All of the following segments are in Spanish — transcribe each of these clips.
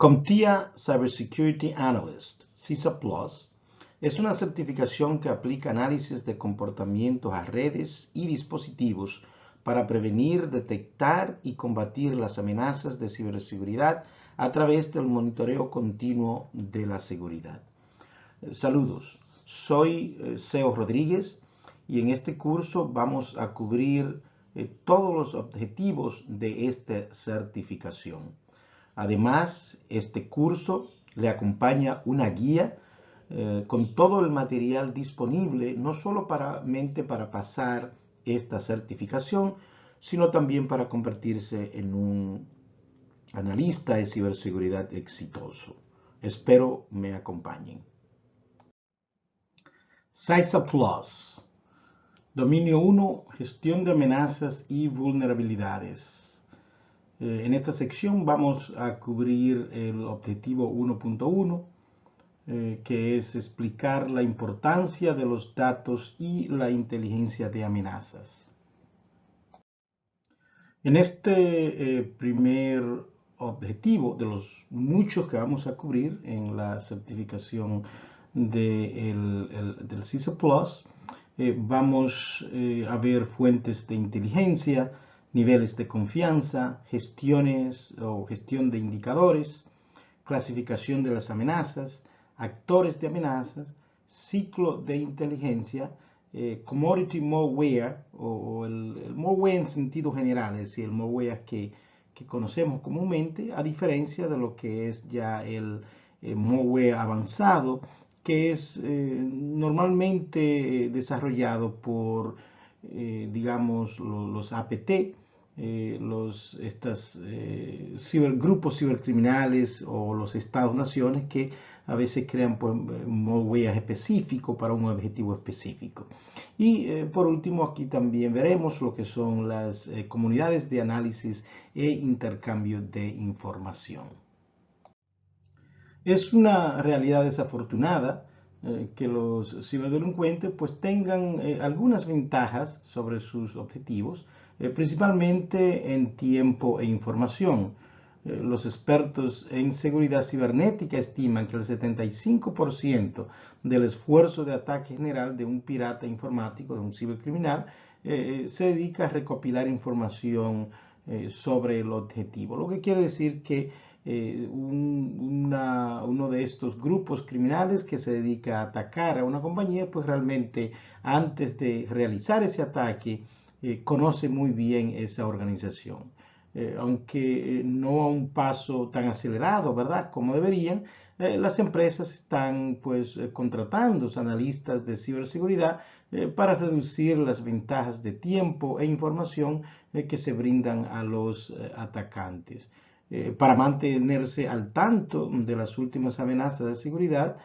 CompTIA Cybersecurity Analyst, CISA Plus, es una certificación que aplica análisis de comportamientos a redes y dispositivos para prevenir, detectar y combatir las amenazas de ciberseguridad a través del monitoreo continuo de la seguridad. Saludos, soy Seo Rodríguez y en este curso vamos a cubrir todos los objetivos de esta certificación. Además, este curso le acompaña una guía con todo el material disponible, no solo para pasar esta certificación, sino también para convertirse en un analista de ciberseguridad exitoso. Espero me acompañen. CISA Plus. Dominio 1, gestión de amenazas y vulnerabilidades. En esta sección vamos a cubrir el objetivo 1.1, que es explicar la importancia de los datos y la inteligencia de amenazas. En este primer objetivo, de los muchos que vamos a cubrir en la certificación del CISA Plus, vamos a ver fuentes de inteligencia, niveles de confianza, gestión de indicadores, clasificación de las amenazas, actores de amenazas, ciclo de inteligencia, commodity malware o el malware en sentido general, es decir, el malware que conocemos comúnmente, a diferencia de lo que es ya el malware avanzado, que es normalmente desarrollado por, digamos, los APT, grupos cibercriminales o los estados-naciones que a veces crean malware específico para un objetivo específico. Y por último, aquí también veremos lo que son las comunidades de análisis e intercambio de información. Es una realidad desafortunada que los ciberdelincuentes pues tengan algunas ventajas sobre sus objetivos, principalmente en tiempo e información. Los expertos en seguridad cibernética estiman que el 75% del esfuerzo de ataque general de un pirata informático, de un cibercriminal, se dedica a recopilar información sobre el objetivo. Lo que quiere decir que uno de estos grupos criminales que se dedica a atacar a una compañía, pues realmente antes de realizar ese ataque, conoce muy bien esa organización. Aunque no a un paso tan acelerado, ¿verdad?, como deberían, las empresas están pues contratando analistas de ciberseguridad para reducir las ventajas de tiempo e información que se brindan a los atacantes. Para mantenerse al tanto de las últimas amenazas de seguridad,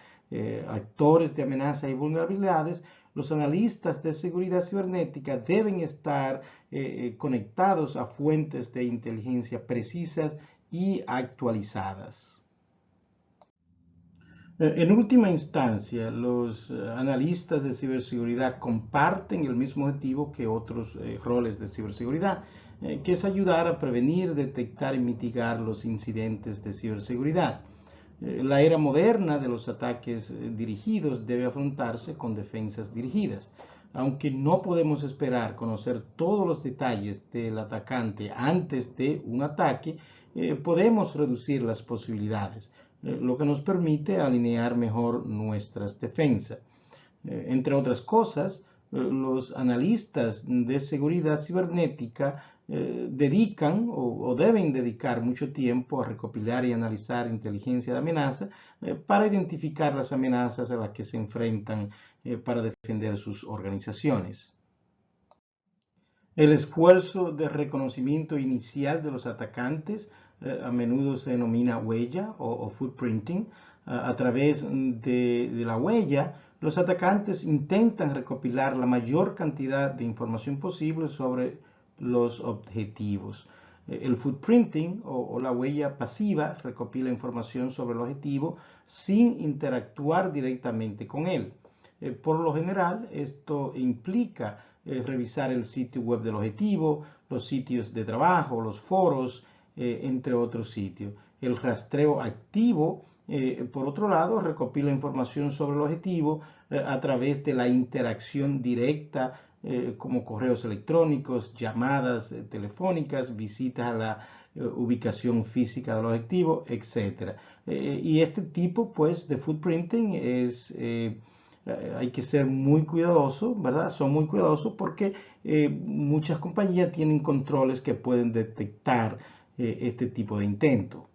actores de amenazas y vulnerabilidades, los analistas de seguridad cibernética deben estar conectados a fuentes de inteligencia precisas y actualizadas. En última instancia, los analistas de ciberseguridad comparten el mismo objetivo que otros roles de ciberseguridad, que es ayudar a prevenir, detectar y mitigar los incidentes de ciberseguridad. La era moderna de los ataques dirigidos debe afrontarse con defensas dirigidas. Aunque no podemos esperar conocer todos los detalles del atacante antes de un ataque, podemos reducir las posibilidades, lo que nos permite alinear mejor nuestras defensas. Entre otras cosas, los analistas de seguridad cibernética dedican o deben dedicar mucho tiempo a recopilar y analizar inteligencia de amenaza para identificar las amenazas a las que se enfrentan para defender sus organizaciones. El esfuerzo de reconocimiento inicial de los atacantes a menudo se denomina huella o footprinting. A través de la huella, los atacantes intentan recopilar la mayor cantidad de información posible sobre los objetivos. El footprinting o la huella pasiva recopila información sobre el objetivo sin interactuar directamente con él. Por lo general, esto implica revisar el sitio web del objetivo, los sitios de trabajo, los foros, entre otros sitios. El rastreo activo, por otro lado, recopila información sobre el objetivo a través de la interacción directa, como correos electrónicos, llamadas telefónicas, visitas a la ubicación física del objetivo, etc. Y este tipo, pues, de footprinting hay que ser muy cuidadoso, ¿verdad? Son muy cuidadosos porque muchas compañías tienen controles que pueden detectar este tipo de intento.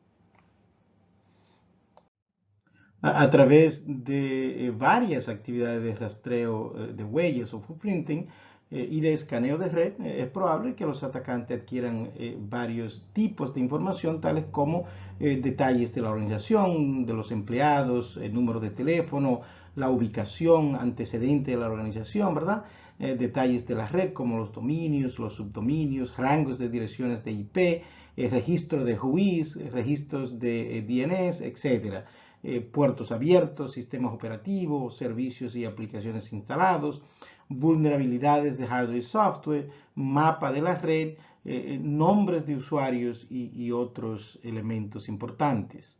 A través de varias actividades de rastreo de huellas o footprinting y de escaneo de red, es probable que los atacantes adquieran varios tipos de información, tales como detalles de la organización, de los empleados, el número de teléfono, la ubicación antecedente de la organización, ¿verdad? Detalles de la red, como los dominios, los subdominios, rangos de direcciones de IP, registro de juiz, registros de DNS, etcétera. Puertos abiertos, sistemas operativos, servicios y aplicaciones instalados, vulnerabilidades de hardware y software, mapa de la red, nombres de usuarios y otros elementos importantes.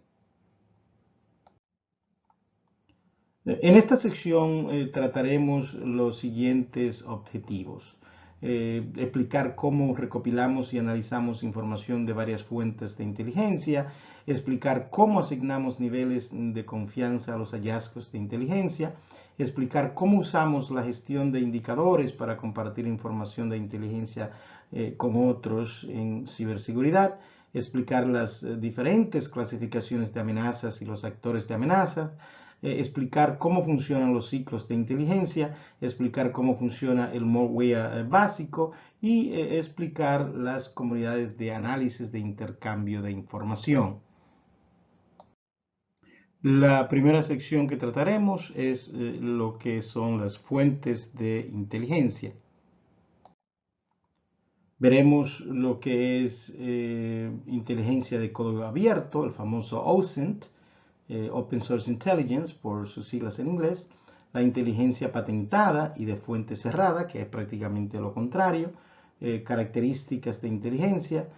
En esta sección trataremos los siguientes objetivos. Explicar cómo recopilamos y analizamos información de varias fuentes de inteligencia, explicar cómo asignamos niveles de confianza a los hallazgos de inteligencia, explicar cómo usamos la gestión de indicadores para compartir información de inteligencia con otros en ciberseguridad, explicar las diferentes clasificaciones de amenazas y los actores de amenazas, explicar cómo funcionan los ciclos de inteligencia, explicar cómo funciona el malware básico y explicar las comunidades de análisis de intercambio de información. La primera sección que trataremos es lo que son las fuentes de inteligencia. Veremos lo que es inteligencia de código abierto, el famoso OSINT, Open Source Intelligence, por sus siglas en inglés, la inteligencia patentada y de fuente cerrada, que es prácticamente lo contrario, características de inteligencia,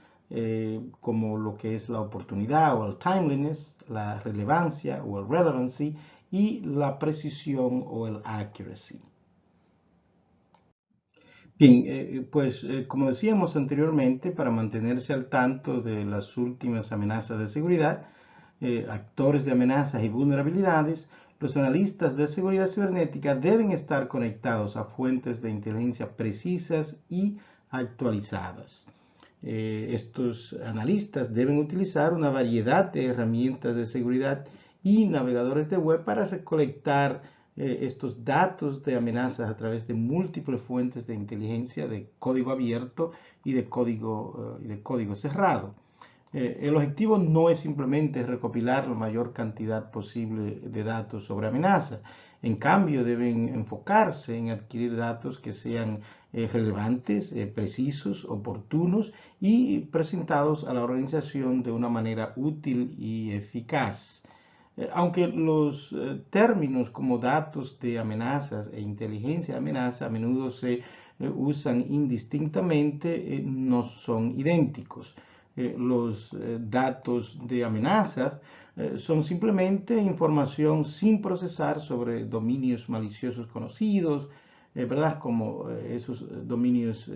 como lo que es la oportunidad o el timeliness, la relevancia o el relevancy, y la precisión o el accuracy. Bien, pues como decíamos anteriormente, para mantenerse al tanto de las últimas amenazas de seguridad, actores de amenazas y vulnerabilidades, los analistas de seguridad cibernética deben estar conectados a fuentes de inteligencia precisas y actualizadas. Estos analistas deben utilizar una variedad de herramientas de seguridad y navegadores de web para recolectar estos datos de amenazas a través de múltiples fuentes de inteligencia de código abierto y de código cerrado. El objetivo no es simplemente recopilar la mayor cantidad posible de datos sobre amenazas. En cambio, deben enfocarse en adquirir datos que sean relevantes, precisos, oportunos y presentados a la organización de una manera útil y eficaz. Aunque los términos como datos de amenazas e inteligencia de amenaza a menudo se usan indistintamente, no son idénticos. Los datos de amenazas son simplemente información sin procesar sobre dominios maliciosos conocidos, ¿verdad? Como esos dominios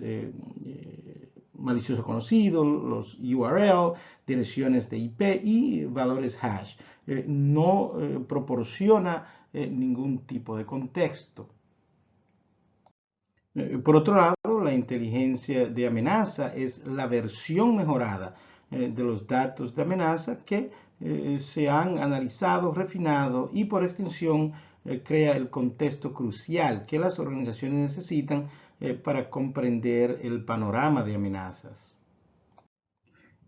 maliciosos conocidos, los URL, direcciones de IP y valores hash. No proporciona ningún tipo de contexto. Por otro lado, la inteligencia de amenaza es la versión mejorada de los datos de amenaza que se han analizado, refinado y por extensión crea el contexto crucial que las organizaciones necesitan para comprender el panorama de amenazas.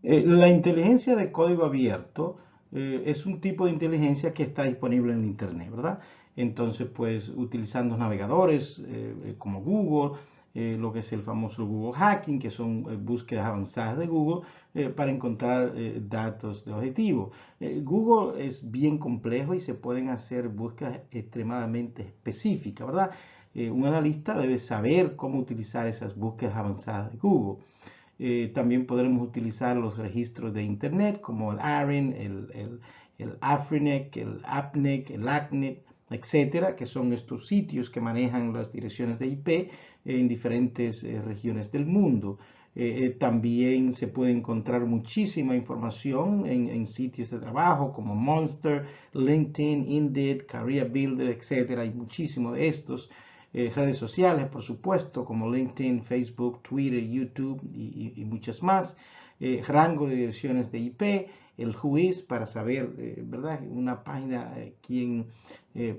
La inteligencia de código abierto es un tipo de inteligencia que está disponible en Internet, ¿verdad? Entonces, pues utilizando navegadores como Google, lo que es el famoso Google Hacking, que son búsquedas avanzadas de Google para encontrar datos de objetivo. Google es bien complejo y se pueden hacer búsquedas extremadamente específicas, ¿verdad? Un analista debe saber cómo utilizar esas búsquedas avanzadas de Google. También podremos utilizar los registros de Internet como el ARIN, el AFRINET, el APNET, el ACNET, etcétera, que son estos sitios que manejan las direcciones de IP en diferentes regiones del mundo. También se puede encontrar muchísima información en sitios de trabajo como Monster, LinkedIn, Indeed, Career Builder, etcétera. Hay muchísimos de estos. Redes sociales, por supuesto, como LinkedIn, Facebook, Twitter, YouTube y muchas más. Rango de direcciones de IP, el whois para saber, ¿verdad? Una página, quién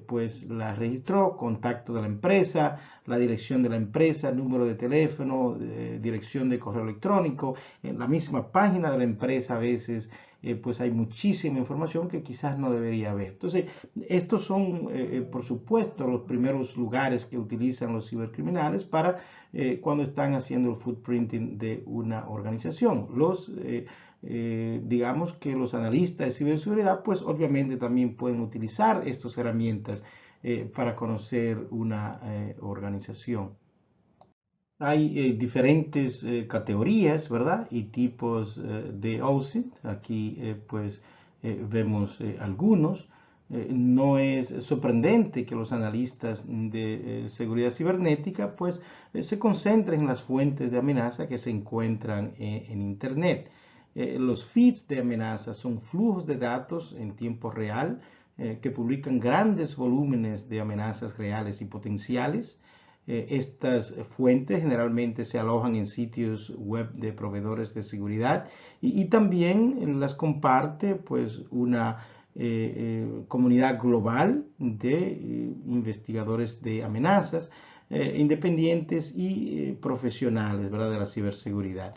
pues la registró, contacto de la empresa, la dirección de la empresa, número de teléfono, dirección de correo electrónico. En la misma página de la empresa a veces pues hay muchísima información que quizás no debería haber. Entonces, estos son, por supuesto, los primeros lugares que utilizan los cibercriminales para cuando están haciendo el footprinting de una organización. Digamos que los analistas de ciberseguridad, pues obviamente también pueden utilizar estas herramientas para conocer una organización. Hay diferentes categorías, ¿verdad? Y tipos de OSINT. Aquí pues vemos algunos. No es sorprendente que los analistas de seguridad cibernética pues se concentren en las fuentes de amenaza que se encuentran en Internet. Los feeds de amenaza son flujos de datos en tiempo real que publican grandes volúmenes de amenazas reales y potenciales. Estas fuentes generalmente se alojan en sitios web de proveedores de seguridad y también las comparte pues una comunidad global de investigadores de amenazas independientes y profesionales, ¿verdad?, de la ciberseguridad.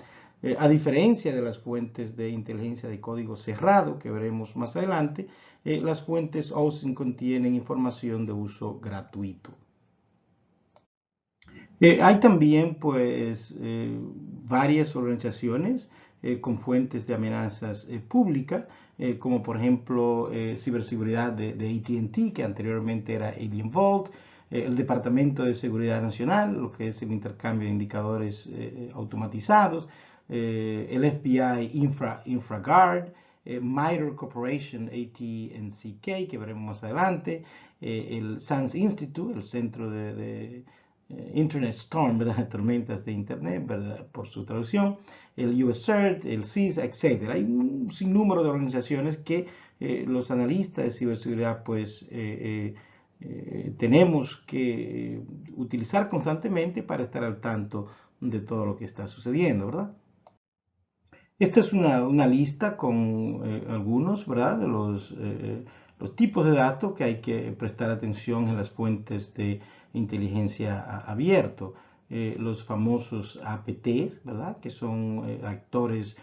A diferencia de las fuentes de inteligencia de código cerrado que veremos más adelante, las fuentes OSINT contienen información de uso gratuito. Hay también pues varias organizaciones con fuentes de amenazas públicas, como por ejemplo ciberseguridad de AT&T, que anteriormente era Alien Vault, el Departamento de Seguridad Nacional, lo que es el intercambio de indicadores automatizados, el FBI InfraGard, MITRE Corporation AT&CK, que veremos más adelante, el SANS Institute, el Centro de Internet Storm, ¿verdad? Tormentas de Internet, ¿verdad? Por su traducción, el USCERT, el CISA, etc. Hay un sinnúmero de organizaciones que los analistas de ciberseguridad pues tenemos que utilizar constantemente para estar al tanto de todo lo que está sucediendo, ¿verdad? Esta es una lista con algunos, ¿verdad?, de los tipos de datos que hay que prestar atención en las fuentes de inteligencia abierto. Los famosos APTs, ¿verdad?, que son actores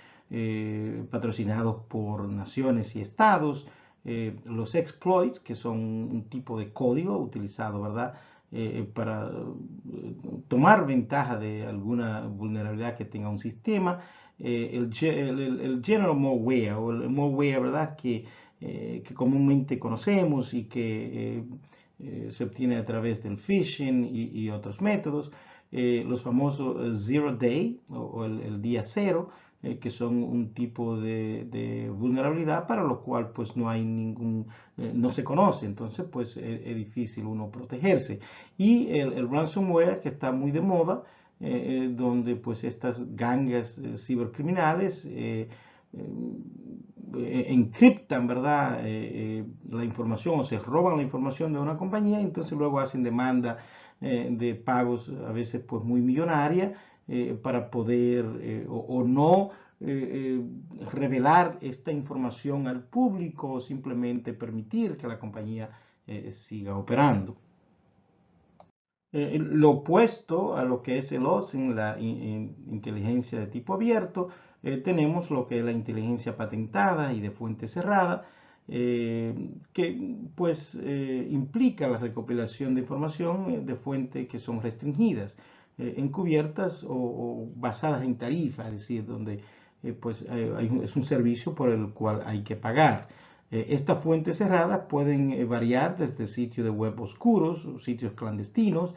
patrocinados por naciones y estados. Los exploits, que son un tipo de código utilizado, ¿verdad?, para tomar ventaja de alguna vulnerabilidad que tenga un sistema. El general malware o el malware, ¿verdad?, que comúnmente conocemos y que se obtiene a través del phishing y otros métodos. Los famosos Zero Day o el día cero, que son un tipo de vulnerabilidad para lo cual pues no hay no se conoce, entonces pues es difícil uno protegerse. Y el ransomware, que está muy de moda, donde pues estas gangas cibercriminales encriptan, ¿verdad?, la información o se roban la información de una compañía y entonces luego hacen demanda de pagos a veces pues muy millonaria para poder o no revelar esta información al público o simplemente permitir que la compañía siga operando. Lo opuesto a lo que es el OSINT, la inteligencia de tipo abierto, tenemos lo que es la inteligencia patentada y de fuente cerrada, que pues implica la recopilación de información de fuentes que son restringidas, encubiertas o basadas en tarifa, es decir, donde pues es un servicio por el cual hay que pagar. Estas fuentes cerradas pueden variar desde sitios de web oscuros, sitios clandestinos,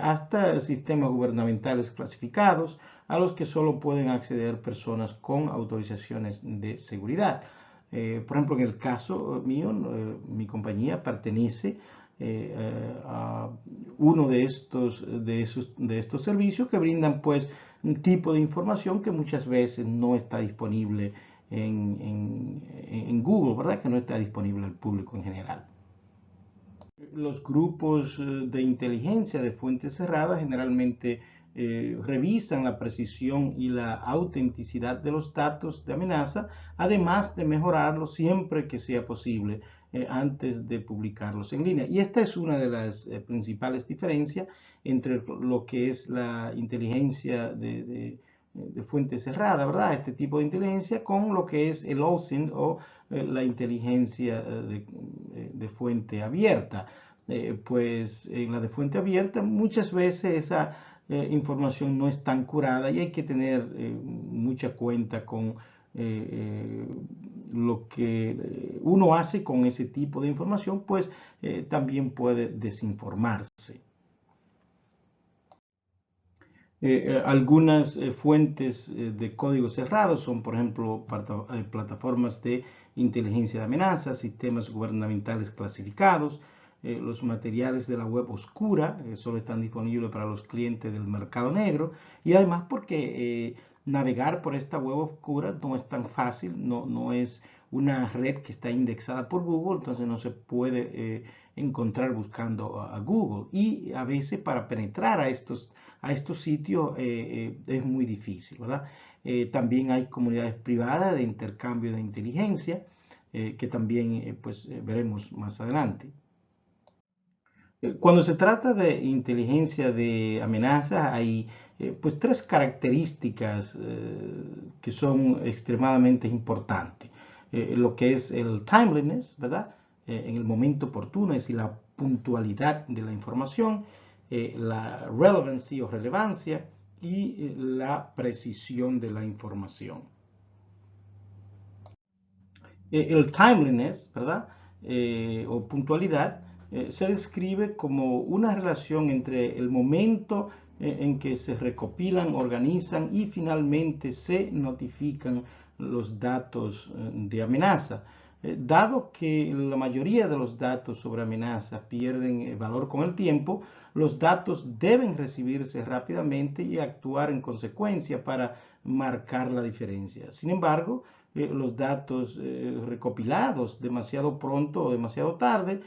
hasta sistemas gubernamentales clasificados a los que solo pueden acceder personas con autorizaciones de seguridad. Por ejemplo, en el caso mío, mi compañía pertenece a uno de estos servicios que brindan pues un tipo de información que muchas veces no está disponible en Google, ¿verdad? Que no está disponible al público en general. Los grupos de inteligencia de fuentes cerradas generalmente revisan la precisión y la autenticidad de los datos de amenaza, además de mejorarlos siempre que sea posible antes de publicarlos en línea. Y esta es una de las principales diferencias entre lo que es la inteligencia de fuente cerrada, ¿verdad? Este tipo de inteligencia con lo que es el OSINT o la inteligencia de fuente abierta. Pues en la de fuente abierta muchas veces esa información no es tan curada y hay que tener mucha cuenta con lo que uno hace con ese tipo de información, pues también puede desinformarse. Algunas fuentes de código cerrado son, por ejemplo, plataformas de inteligencia de amenazas, sistemas gubernamentales clasificados, los materiales de la web oscura, solo están disponibles para los clientes del mercado negro, y además porque navegar por esta web oscura no es tan fácil, no es una red que está indexada por Google, entonces no se puede encontrar buscando a Google. Y a veces para penetrar a estos sitios es muy difícil, ¿verdad? También hay comunidades privadas de intercambio de inteligencia que también pues, veremos más adelante. Cuando se trata de inteligencia de amenazas, hay pues tres características que son extremadamente importantes. Lo que es el timeliness, ¿verdad? En el momento oportuno, es decir, la puntualidad de la información, la relevancy o relevancia y la precisión de la información. El timeliness, ¿verdad? O puntualidad se describe como una relación entre el momento en que se recopilan, organizan y finalmente se notifican los datos de amenaza. Dado que la mayoría de los datos sobre amenaza pierden valor con el tiempo, los datos deben recibirse rápidamente y actuar en consecuencia para marcar la diferencia. Sin embargo, los datos recopilados demasiado pronto o demasiado tarde,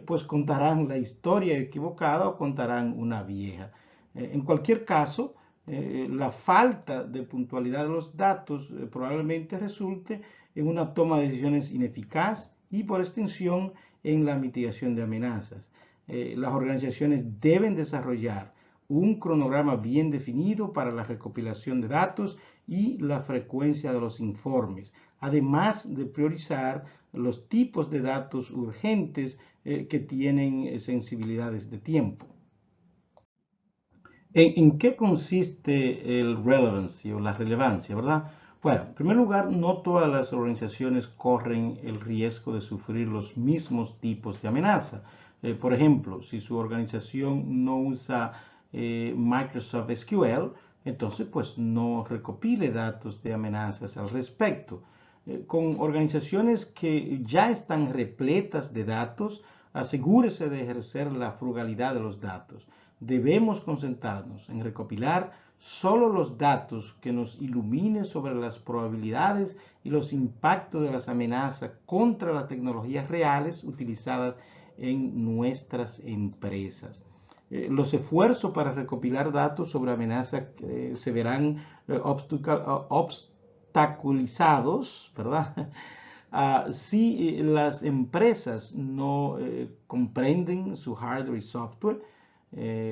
pues contarán la historia equivocada o contarán una vieja. En cualquier caso, la falta de puntualidad de los datos probablemente resulte en una toma de decisiones ineficaz y por extensión en la mitigación de amenazas. Las organizaciones deben desarrollar un cronograma bien definido para la recopilación de datos y la frecuencia de los informes, además de priorizar los tipos de datos urgentes que tienen sensibilidades de tiempo. ¿En qué consiste el relevancy o la relevancia, verdad? Bueno, en primer lugar, no todas las organizaciones corren el riesgo de sufrir los mismos tipos de amenaza. Por ejemplo, si su organización no usa Microsoft SQL, entonces pues no recopile datos de amenazas al respecto. Con organizaciones que ya están repletas de datos, asegúrese de ejercer la frugalidad de los datos. Debemos concentrarnos en recopilar solo los datos que nos iluminen sobre las probabilidades y los impactos de las amenazas contra las tecnologías reales utilizadas en nuestras empresas. Los esfuerzos para recopilar datos sobre amenazas se verán obstaculizados, ¿verdad? Si las empresas no comprenden su hardware y software,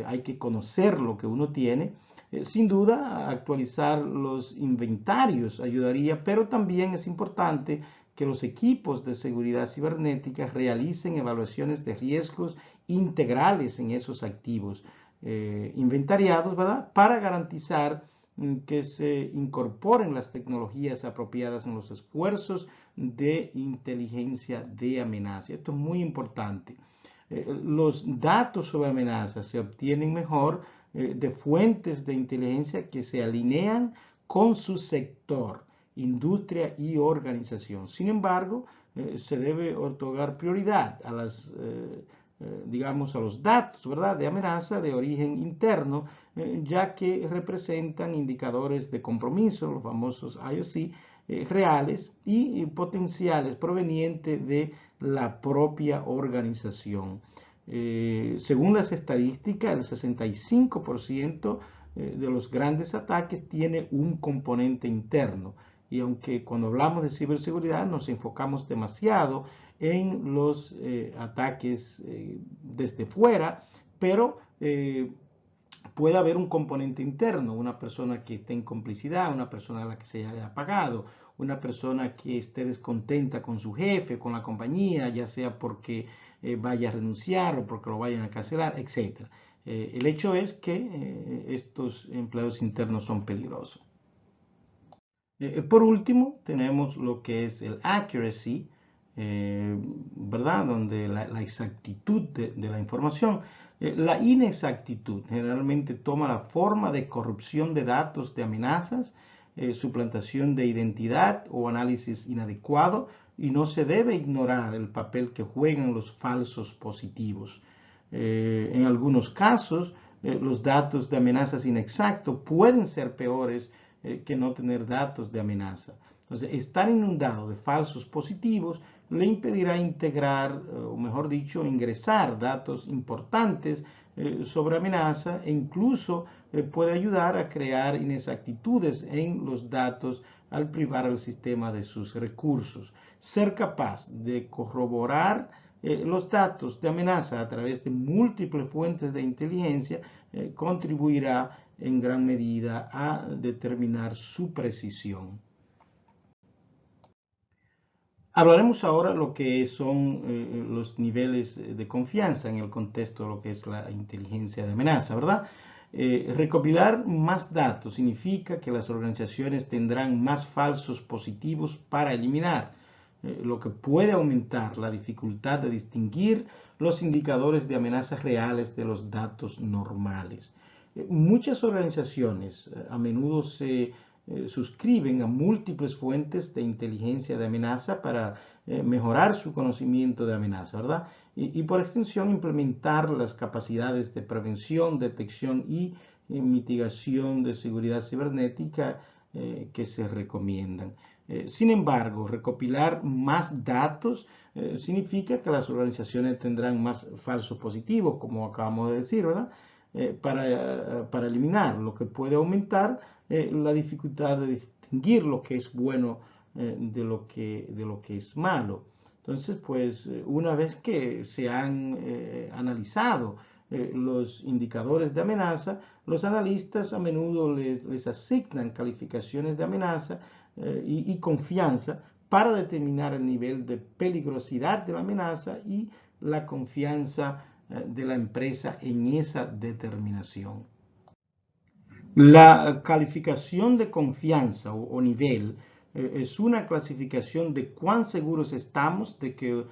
hay que conocer lo que uno tiene. Sin duda, actualizar los inventarios ayudaría, pero también es importante que los equipos de seguridad cibernética realicen evaluaciones de riesgos integrales en esos activos inventariados, ¿verdad? Para garantizar que se incorporen las tecnologías apropiadas en los esfuerzos de inteligencia de amenaza. Esto es muy importante. Los datos sobre amenazas se obtienen mejor de fuentes de inteligencia que se alinean con su sector, industria y organización. Sin embargo, se debe otorgar prioridad a las digamos, a los datos, ¿verdad?, de amenaza de origen interno, ya que representan indicadores de compromiso, los famosos IOC, reales y potenciales provenientes de la propia organización. Según las estadísticas, el 65% de los grandes ataques tiene un componente interno. Y aunque cuando hablamos de ciberseguridad nos enfocamos demasiado en los ataques desde fuera, pero puede haber un componente interno, una persona que esté en complicidad, una persona a la que se haya apagado, una persona que esté descontenta con su jefe, con la compañía, ya sea porque vaya a renunciar o porque lo vayan a cancelar, etc. El hecho es que estos empleados internos son peligrosos. Por último, tenemos lo que es el accuracy, ¿verdad? Donde la exactitud de la información. La inexactitud generalmente toma la forma de corrupción de datos de amenazas, suplantación de identidad o análisis inadecuado, y no se debe ignorar el papel que juegan los falsos positivos. En algunos casos, los datos de amenazas inexactos pueden ser peores que no tener datos de amenaza. Entonces, estar inundado de falsos positivos le impedirá integrar, o mejor dicho, ingresar datos importantes sobre amenaza, e incluso puede ayudar a crear inexactitudes en los datos al privar al sistema de sus recursos. Ser capaz de corroborar los datos de amenaza a través de múltiples fuentes de inteligencia contribuirá en gran medida a determinar su precisión. Hablaremos ahora lo que son los niveles de confianza en el contexto de lo que es la inteligencia de amenaza, ¿verdad? Recopilar más datos significa que las organizaciones tendrán más falsos positivos para eliminar, lo que puede aumentar la dificultad de distinguir los indicadores de amenazas reales de los datos normales. Muchas organizaciones a menudo se suscriben a múltiples fuentes de inteligencia de amenaza para mejorar su conocimiento de amenaza, ¿verdad? Y por extensión implementar las capacidades de prevención, detección y mitigación de seguridad cibernética que se recomiendan. Sin embargo, recopilar más datos significa que las organizaciones tendrán más falsos positivos, como acabamos de decir, ¿verdad? Para eliminar, lo que puede aumentar la dificultad de distinguir lo que es bueno de lo que es malo. Entonces, pues una vez que se han analizado los indicadores de amenaza, los analistas a menudo les asignan calificaciones de amenaza y confianza para determinar el nivel de peligrosidad de la amenaza y la confianza de la empresa en esa determinación. La calificación de confianza o nivel es una clasificación de cuán seguros estamos de que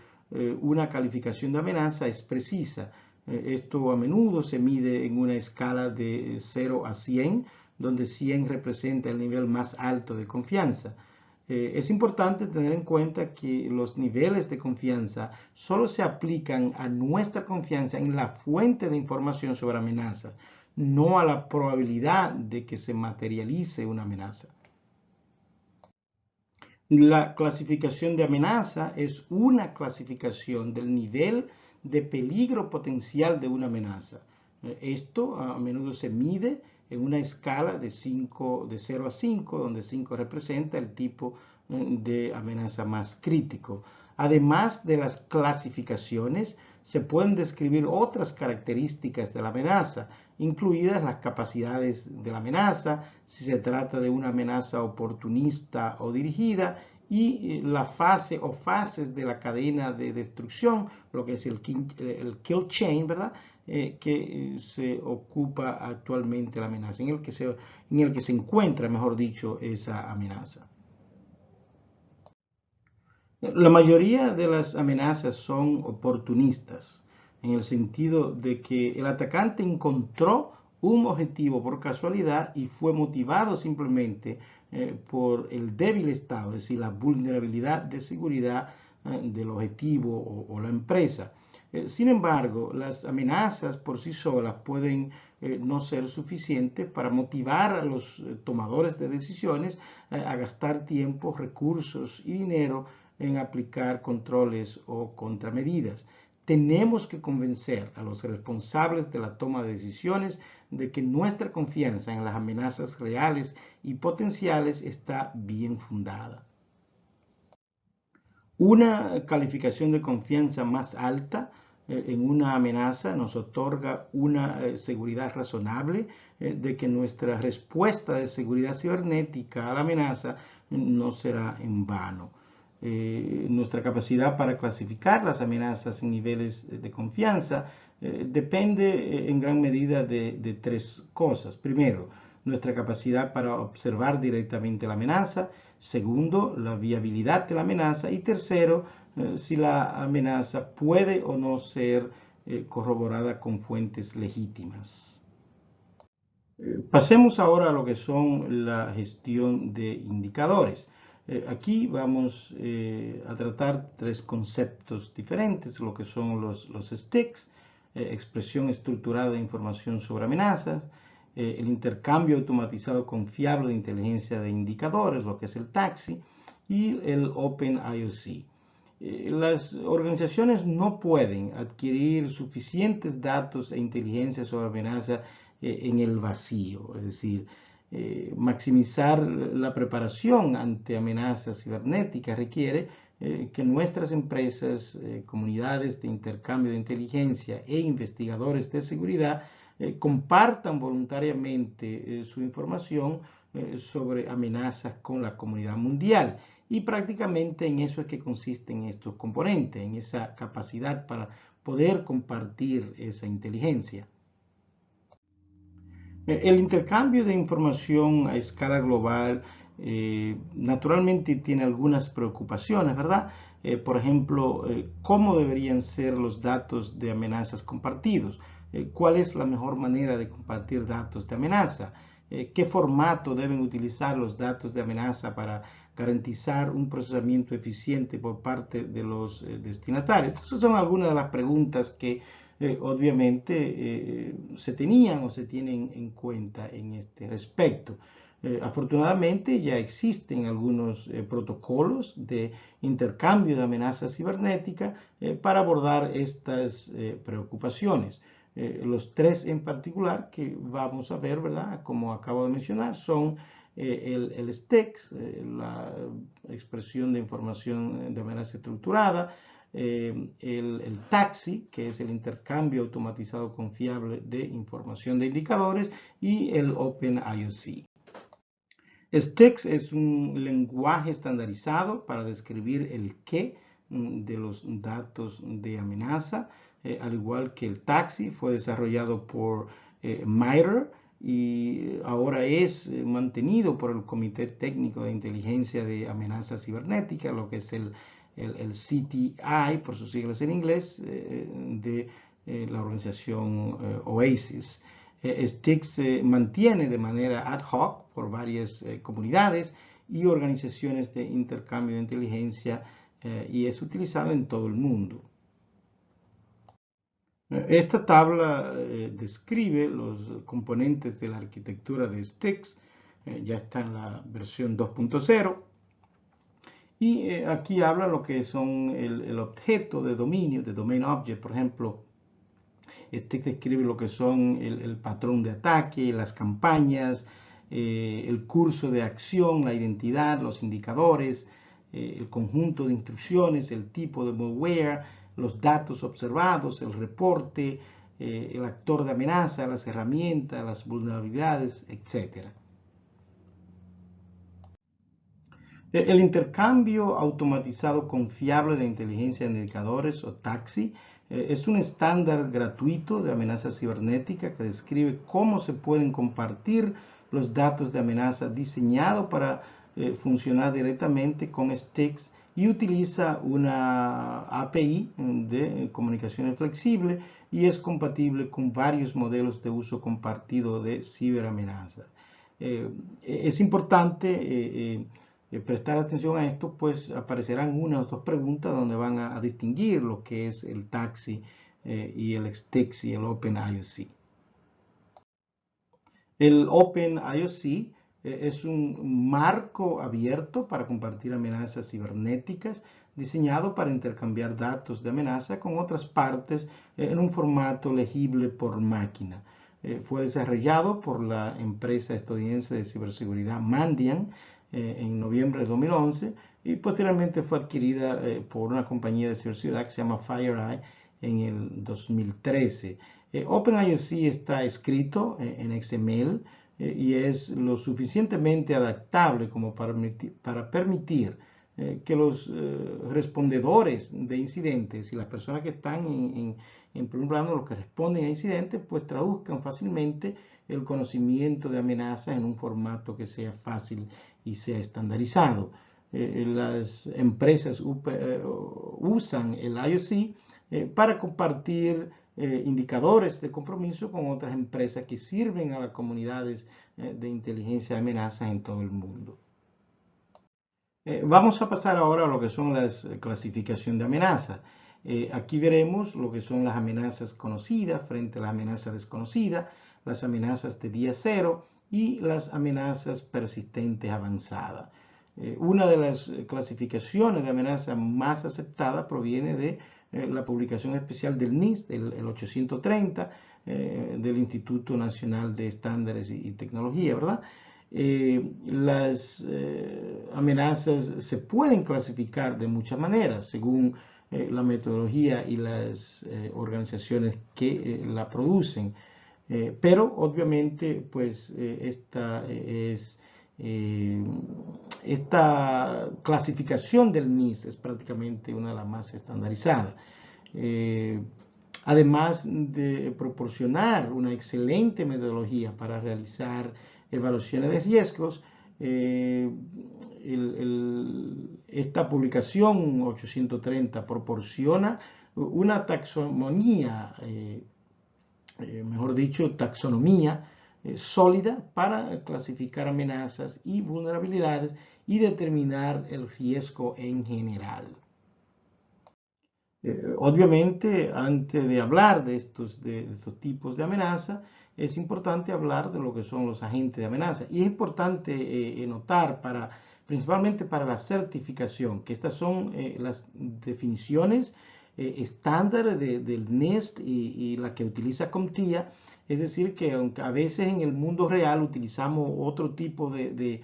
una calificación de amenaza es precisa. Esto a menudo se mide en una escala de 0 a 100, donde 100 representa el nivel más alto de confianza. Es importante tener en cuenta que los niveles de confianza solo se aplican a nuestra confianza en la fuente de información sobre amenaza, no a la probabilidad de que se materialice una amenaza. La clasificación de amenaza es una clasificación del nivel de peligro potencial de una amenaza. Esto a menudo se mide en una escala de 0 a 5, donde 5 representa el tipo de amenaza más crítico. Además de las clasificaciones, se pueden describir otras características de la amenaza, incluidas las capacidades de la amenaza, si se trata de una amenaza oportunista o dirigida, y la fase o fases de la cadena de destrucción, lo que es el kill chain, ¿verdad? Que se ocupa actualmente la amenaza, en el que se encuentra, mejor dicho, esa amenaza. La mayoría de las amenazas son oportunistas, en el sentido de que el atacante encontró un objetivo por casualidad y fue motivado simplemente por el débil estado, es decir, la vulnerabilidad de seguridad del objetivo o la empresa. Sin embargo, las amenazas por sí solas pueden no ser suficientes para motivar a los tomadores de decisiones a gastar tiempo, recursos y dinero en aplicar controles o contramedidas. Tenemos que convencer a los responsables de la toma de decisiones de que nuestra confianza en las amenazas reales y potenciales está bien fundada. Una calificación de confianza más alta en una amenaza nos otorga una seguridad razonable de que nuestra respuesta de seguridad cibernética a la amenaza no será en vano. Nuestra capacidad para clasificar las amenazas en niveles de confianza depende en gran medida de tres cosas. Primero, nuestra capacidad para observar directamente la amenaza. Segundo, la viabilidad de la amenaza. Y tercero, si la amenaza puede o no ser corroborada con fuentes legítimas. Pasemos ahora a lo que son la gestión de indicadores. Aquí vamos a tratar tres conceptos diferentes, lo que son los STICs, expresión estructurada de información sobre amenazas, el intercambio automatizado confiable de inteligencia de indicadores, lo que es el TAXII, y el OpenIOC. Las organizaciones no pueden adquirir suficientes datos e inteligencia sobre amenaza en el vacío, es decir, maximizar la preparación ante amenazas cibernéticas requiere que nuestras empresas, comunidades de intercambio de inteligencia e investigadores de seguridad compartan voluntariamente su información sobre amenazas con la comunidad mundial. Y prácticamente en eso es que consisten estos componentes, en esa capacidad para poder compartir esa inteligencia. El intercambio de información a escala global naturalmente tiene algunas preocupaciones, ¿verdad? Por ejemplo, ¿cómo deberían ser los datos de amenazas compartidos? ¿Cuál es la mejor manera de compartir datos de amenaza? ¿Qué formato deben utilizar los datos de amenaza para garantizar un procesamiento eficiente por parte de los destinatarios? Esas son algunas de las preguntas que obviamente se tenían o se tienen en cuenta en este respecto. Afortunadamente ya existen algunos protocolos de intercambio de amenazas cibernéticas para abordar estas preocupaciones. Los tres en particular que vamos a ver, ¿verdad? Como acabo de mencionar, son el STICS, la expresión de información de amenaza estructurada, el TAXII, que es el intercambio automatizado confiable de información de indicadores, y el OpenIOC. STICS es un lenguaje estandarizado para describir el qué de los datos de amenaza, al igual que el TAXII fue desarrollado por MITRE y ahora es mantenido por el Comité Técnico de Inteligencia de Amenazas Cibernéticas, lo que es el CTI, por sus siglas en inglés, de la organización OASIS. STICS se mantiene de manera ad hoc por varias comunidades y organizaciones de intercambio de inteligencia y es utilizado en todo el mundo. Esta tabla describe los componentes de la arquitectura de STICS, ya está en la versión 2.0. Y aquí habla lo que son el objeto de dominio, de domain object, por ejemplo. Describe lo que son el patrón de ataque, las campañas, el curso de acción, la identidad, los indicadores, el conjunto de instrucciones, el tipo de malware, los datos observados, el reporte, el actor de amenaza, las herramientas, las vulnerabilidades, etc. El intercambio automatizado confiable de inteligencia de indicadores o TAXII es un estándar gratuito de amenaza cibernética que describe cómo se pueden compartir los datos de amenaza diseñado para funcionar directamente con STICS y utiliza una API de comunicaciones flexible y es compatible con varios modelos de uso compartido de ciberamenazas. Es importante prestar atención a esto, pues aparecerán una o dos preguntas donde van a distinguir lo que es el TAXII y el XTXI, el OpenIOC. El OpenIOC es un marco abierto para compartir amenazas cibernéticas, diseñado para intercambiar datos de amenaza con otras partes en un formato legible por máquina. Fue desarrollado por la empresa estadounidense de ciberseguridad Mandiant en noviembre de 2011 y posteriormente fue adquirida por una compañía de ciberseguridad que se llama FireEye en el 2013. OpenIOC está escrito en XML y es lo suficientemente adaptable como para permitir que los respondedores de incidentes y las personas que están en primer plano, los que responden a incidentes, pues traduzcan fácilmente el conocimiento de amenazas en un formato que sea fácil y sea estandarizado. Las empresas usan el IOC para compartir indicadores de compromiso con otras empresas que sirven a las comunidades de inteligencia de amenazas en todo el mundo. Vamos a pasar ahora a lo que son las clasificación de amenazas. Aquí veremos lo que son las amenazas conocidas frente a las amenazas desconocidas, las amenazas de día cero y las amenazas persistentes avanzadas. Una de las clasificaciones de amenaza más aceptada proviene de la publicación especial del NIST, el 830, del Instituto Nacional de Estándares y Tecnología, ¿verdad? Las amenazas se pueden clasificar de muchas maneras según la metodología y las organizaciones que la producen, pero obviamente pues esta clasificación del NIST es prácticamente una de las más estandarizadas. Además de proporcionar una excelente metodología para realizar evaluaciones de riesgos, esta publicación 830 proporciona una taxonomía, mejor dicho, taxonomía sólida para clasificar amenazas y vulnerabilidades y determinar el riesgo en general. Obviamente, antes de hablar de estos tipos de amenaza, es importante hablar de lo que son los agentes de amenaza. Y es importante notar, principalmente para la certificación, que estas son las definiciones estándar del NIST y la que utiliza CompTIA. Es decir, que aunque a veces en el mundo real utilizamos otro tipo de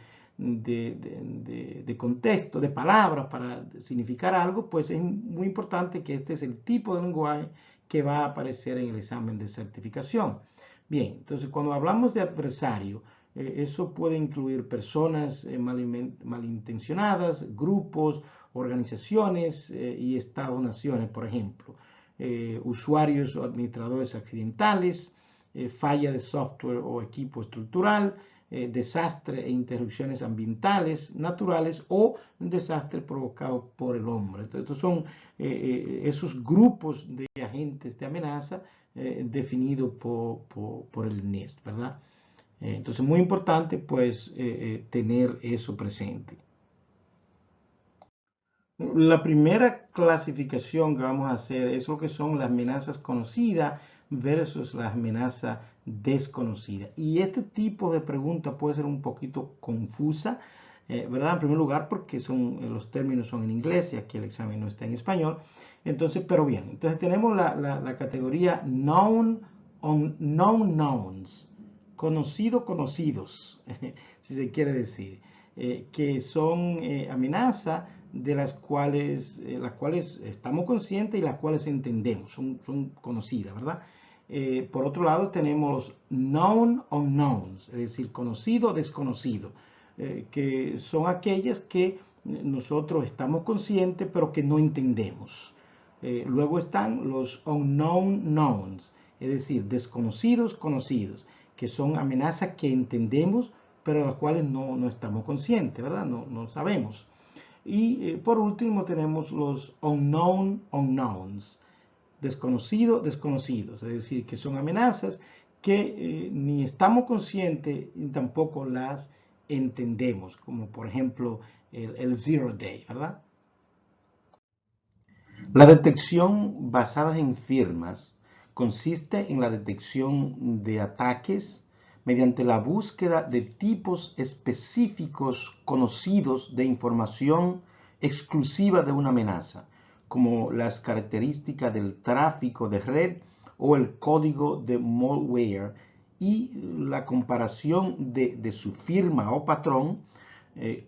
contexto, de palabras para significar algo, pues es muy importante que este es el tipo de lenguaje que va a aparecer en el examen de certificación. Bien, entonces cuando hablamos de adversario, eso puede incluir personas malintencionadas, grupos, organizaciones y estados-naciones, por ejemplo, usuarios o administradores accidentales, falla de software o equipo estructural, desastre e interrupciones ambientales, naturales o desastre provocado por el hombre. Entonces, estos son esos grupos de agentes de amenaza definidos por el NIST, ¿verdad? Entonces, muy importante, pues, tener eso presente. La primera clasificación que vamos a hacer es lo que son las amenazas conocidas versus las amenazas desconocidas. Y este tipo de pregunta puede ser un poquito confusa, ¿verdad? En primer lugar, porque los términos son en inglés y aquí el examen no está en español. Entonces, pero bien, entonces tenemos la categoría known knowns, conocidos, si se quiere decir, que son amenazas de las cuales estamos conscientes y las cuales entendemos, son conocidas, ¿verdad? Por otro lado tenemos los known unknowns, es decir, conocido, desconocido, que son aquellas que nosotros estamos conscientes pero que no entendemos. Luego están los unknown knowns, es decir, desconocidos conocidos, que son amenazas que entendemos pero las cuales no estamos conscientes, ¿verdad? No sabemos. Y por último tenemos los unknown unknowns, desconocidos, es decir, que son amenazas que ni estamos conscientes ni tampoco las entendemos, como por ejemplo el Zero Day, ¿verdad? La detección basada en firmas consiste en la detección de ataques mediante la búsqueda de tipos específicos conocidos de información exclusiva de una amenaza, como las características del tráfico de red o el código de malware, y la comparación de su firma o patrón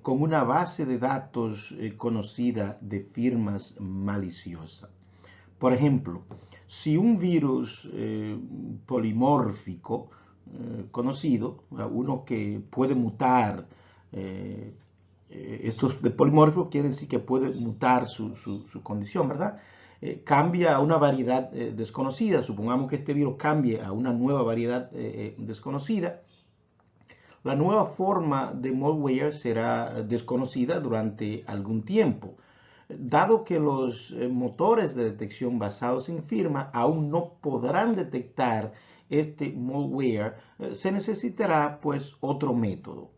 con una base de datos conocida de firmas maliciosas. Por ejemplo, si un virus polimórfico conocido, uno que puede mutar, estos de polimórfico quiere decir que puede mutar su condición, ¿verdad? Cambia a una variedad desconocida, supongamos que este virus cambie a una nueva variedad desconocida. La nueva forma de malware será desconocida durante algún tiempo. Dado que los motores de detección basados en firma aún no podrán detectar este malware, se necesitará pues otro método.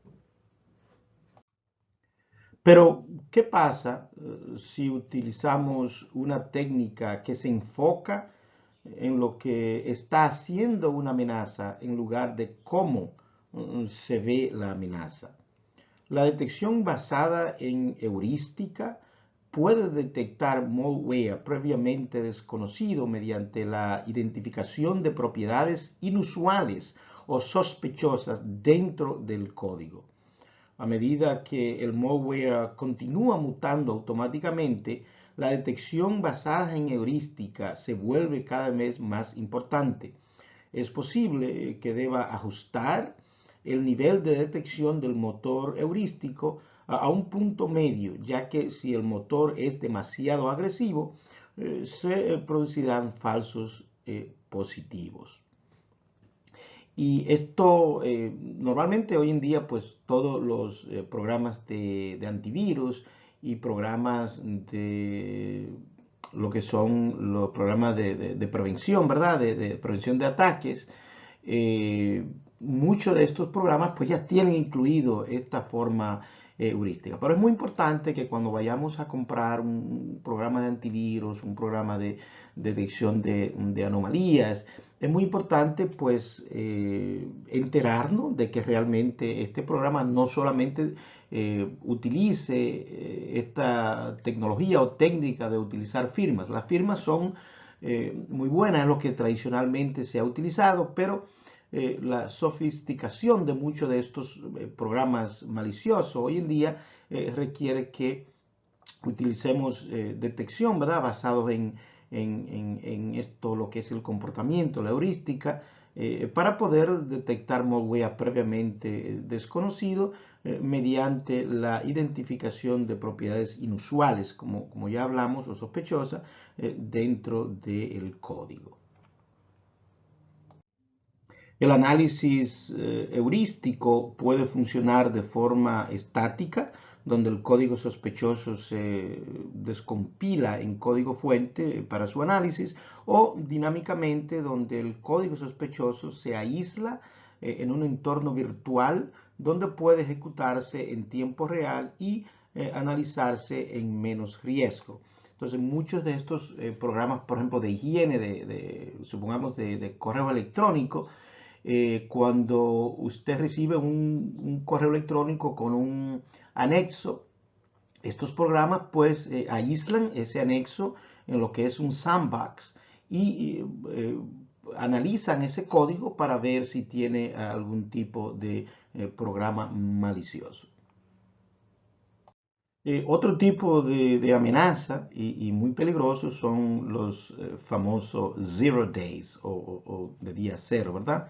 Pero, ¿qué pasa si utilizamos una técnica que se enfoca en lo que está haciendo una amenaza en lugar de cómo se ve la amenaza? La detección basada en heurística puede detectar malware previamente desconocido mediante la identificación de propiedades inusuales o sospechosas dentro del código. A medida que el malware continúa mutando automáticamente, la detección basada en heurística se vuelve cada vez más importante. Es posible que deba ajustar el nivel de detección del motor heurístico a un punto medio, ya que si el motor es demasiado agresivo, se producirán falsos positivos. Y esto normalmente hoy en día pues todos los programas de antivirus y programas de lo que son los programas de prevención, ¿verdad? De prevención de ataques, muchos de estos programas pues ya tienen incluido esta forma heurística. Pero es muy importante que cuando vayamos a comprar un programa de antivirus, un programa de detección de anomalías, es muy importante pues enterarnos de que realmente este programa no solamente utilice esta tecnología o técnica de utilizar firmas. Las firmas son muy buenas, es lo que tradicionalmente se ha utilizado, pero la sofisticación de muchos de estos programas maliciosos hoy en día requiere que utilicemos detección, ¿verdad? Basados en esto, lo que es el comportamiento, la heurística, para poder detectar malware previamente desconocido mediante la identificación de propiedades inusuales, como ya hablamos, o sospechosas, dentro del código. El análisis heurístico puede funcionar de forma estática, donde el código sospechoso se descompila en código fuente para su análisis, o dinámicamente, donde el código sospechoso se aísla en un entorno virtual donde puede ejecutarse en tiempo real y analizarse en menos riesgo. Entonces, muchos de estos programas, por ejemplo, de higiene, supongamos, de correo electrónico, cuando usted recibe un correo electrónico con un anexo, estos programas pues aíslan ese anexo en lo que es un sandbox y analizan ese código para ver si tiene algún tipo de programa malicioso. Otro tipo de amenaza y muy peligroso son los famosos zero days o de día cero, ¿verdad?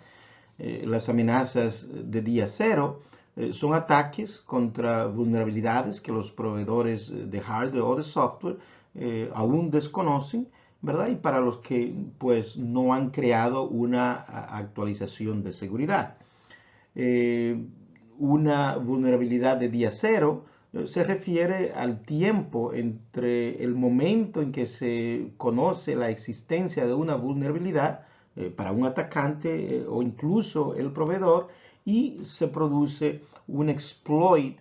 Las amenazas de día cero son ataques contra vulnerabilidades que los proveedores de hardware o de software aún desconocen, ¿verdad? Y para los que pues no han creado una actualización de seguridad. Una vulnerabilidad de día cero se refiere al tiempo entre el momento en que se conoce la existencia de una vulnerabilidad para un atacante o incluso el proveedor y se produce un exploit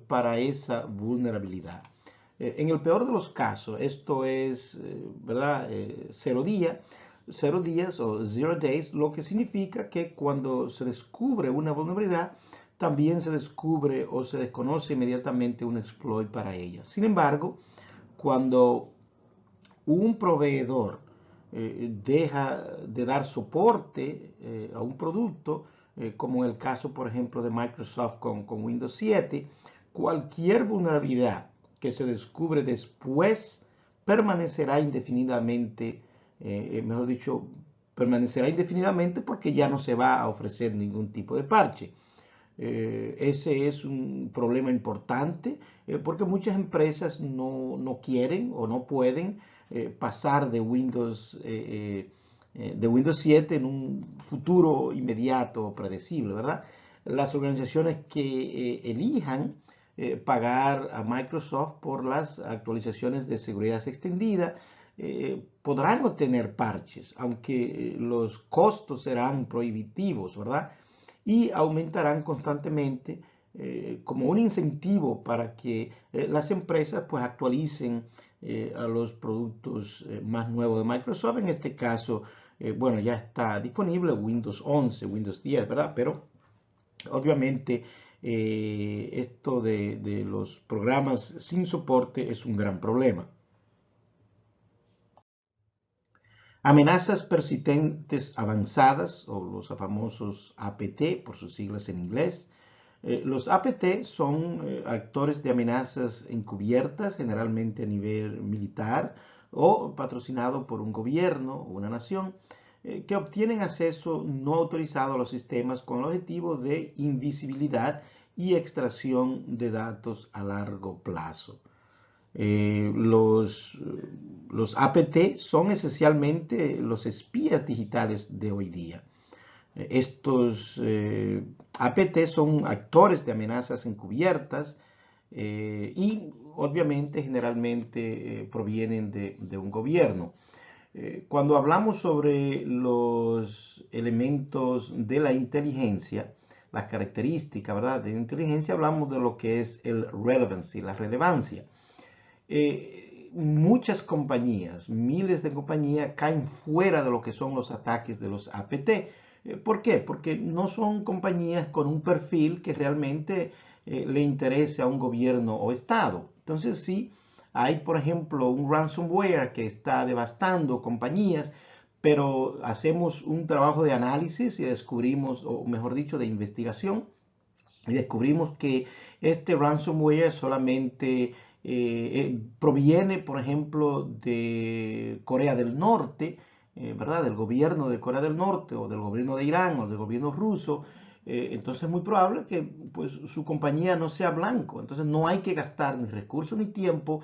para esa vulnerabilidad. En el peor de los casos, esto es, ¿verdad? 0 días o 0 days, lo que significa que cuando se descubre una vulnerabilidad, también se descubre o se desconoce inmediatamente un exploit para ella. Sin embargo, cuando un proveedor deja de dar soporte a un producto, como en el caso, por ejemplo, de Microsoft con Windows 7, cualquier vulnerabilidad que se descubre después permanecerá indefinidamente, mejor dicho, permanecerá indefinidamente porque ya no se va a ofrecer ningún tipo de parche. Ese es un problema importante porque muchas empresas no quieren o no pueden pasar de Windows 7 en un futuro inmediato o predecible, ¿verdad? Las organizaciones que elijan pagar a Microsoft por las actualizaciones de seguridad extendida podrán obtener parches, aunque los costos serán prohibitivos, ¿verdad? Y aumentarán constantemente como un incentivo para que las empresas pues actualicen a los productos más nuevos de Microsoft. En este caso, bueno, ya está disponible Windows 11, Windows 10, ¿verdad? Pero obviamente esto de los programas sin soporte es un gran problema. Amenazas persistentes avanzadas, o los famosos APT, por sus siglas en inglés. Los APT son actores de amenazas encubiertas, generalmente a nivel militar o patrocinado por un gobierno o una nación, que obtienen acceso no autorizado a los sistemas con el objetivo de invisibilidad y extracción de datos a largo plazo. Los APT son esencialmente los espías digitales de hoy día. Estos APT son actores de amenazas encubiertas y obviamente generalmente provienen de un gobierno. Cuando hablamos sobre los elementos de la inteligencia, las características, ¿verdad?, de la inteligencia, hablamos de lo que es el relevancy, la relevancia. Muchas compañías, miles de compañías caen fuera de lo que son los ataques de los APT. ¿Por qué? Porque no son compañías con un perfil que realmente le interese a un gobierno o estado. Entonces sí, hay por ejemplo un ransomware que está devastando compañías, pero hacemos un trabajo de análisis y descubrimos, o mejor dicho, de investigación, y descubrimos que este ransomware solamente proviene, por ejemplo, de Corea del Norte, ¿verdad? Del gobierno de Corea del Norte o del gobierno de Irán o del gobierno ruso. Entonces es muy probable que pues, su compañía no sea blanco. Entonces no hay que gastar ni recursos ni tiempo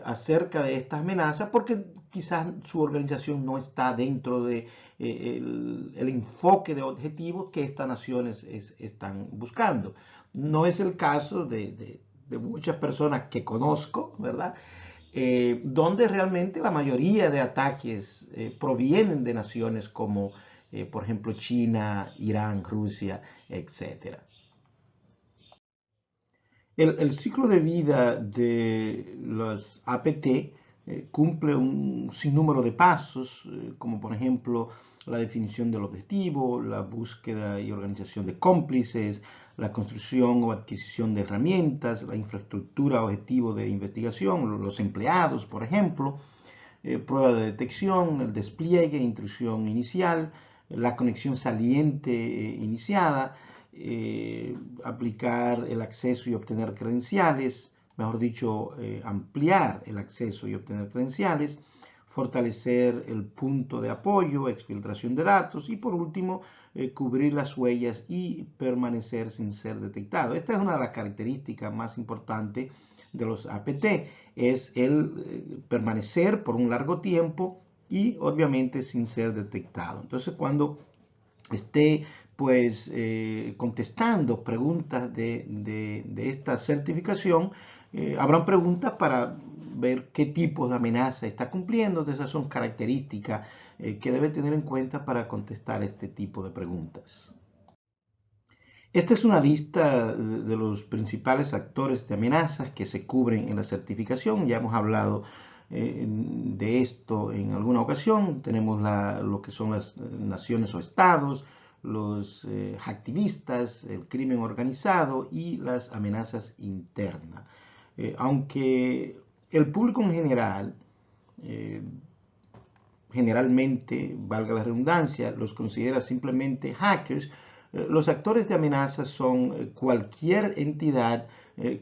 acerca de estas amenazas porque quizás su organización no está dentro de el enfoque de objetivos que estas naciones están buscando. No es el caso de muchas personas que conozco, ¿verdad? Donde realmente la mayoría de ataques provienen de naciones como, por ejemplo, China, Irán, Rusia, etc. El ciclo de vida de los APT cumple un sinnúmero de pasos, como por ejemplo la definición del objetivo, la búsqueda y organización de cómplices, la construcción o adquisición de herramientas, la infraestructura objetivo de investigación, los empleados, por ejemplo, prueba de detección, el despliegue, intrusión inicial, la conexión saliente iniciada, aplicar el acceso y obtener credenciales, mejor dicho, ampliar el acceso y obtener credenciales, fortalecer el punto de apoyo, exfiltración de datos y por último, cubrir las huellas y permanecer sin ser detectado. Esta es una de las características más importantes de los APT, es el permanecer por un largo tiempo y obviamente sin ser detectado. Entonces cuando esté pues contestando preguntas de esta certificación, habrán preguntas para ver qué tipo de amenaza está cumpliendo. De esas son características que debe tener en cuenta para contestar este tipo de preguntas. Esta es una lista de los principales actores de amenazas que se cubren en la certificación. Ya hemos hablado de esto en alguna ocasión. Tenemos lo que son las naciones o estados, los activistas, el crimen organizado y las amenazas internas. Aunque el público en general, generalmente, valga la redundancia, los considera simplemente hackers, los actores de amenazas son cualquier entidad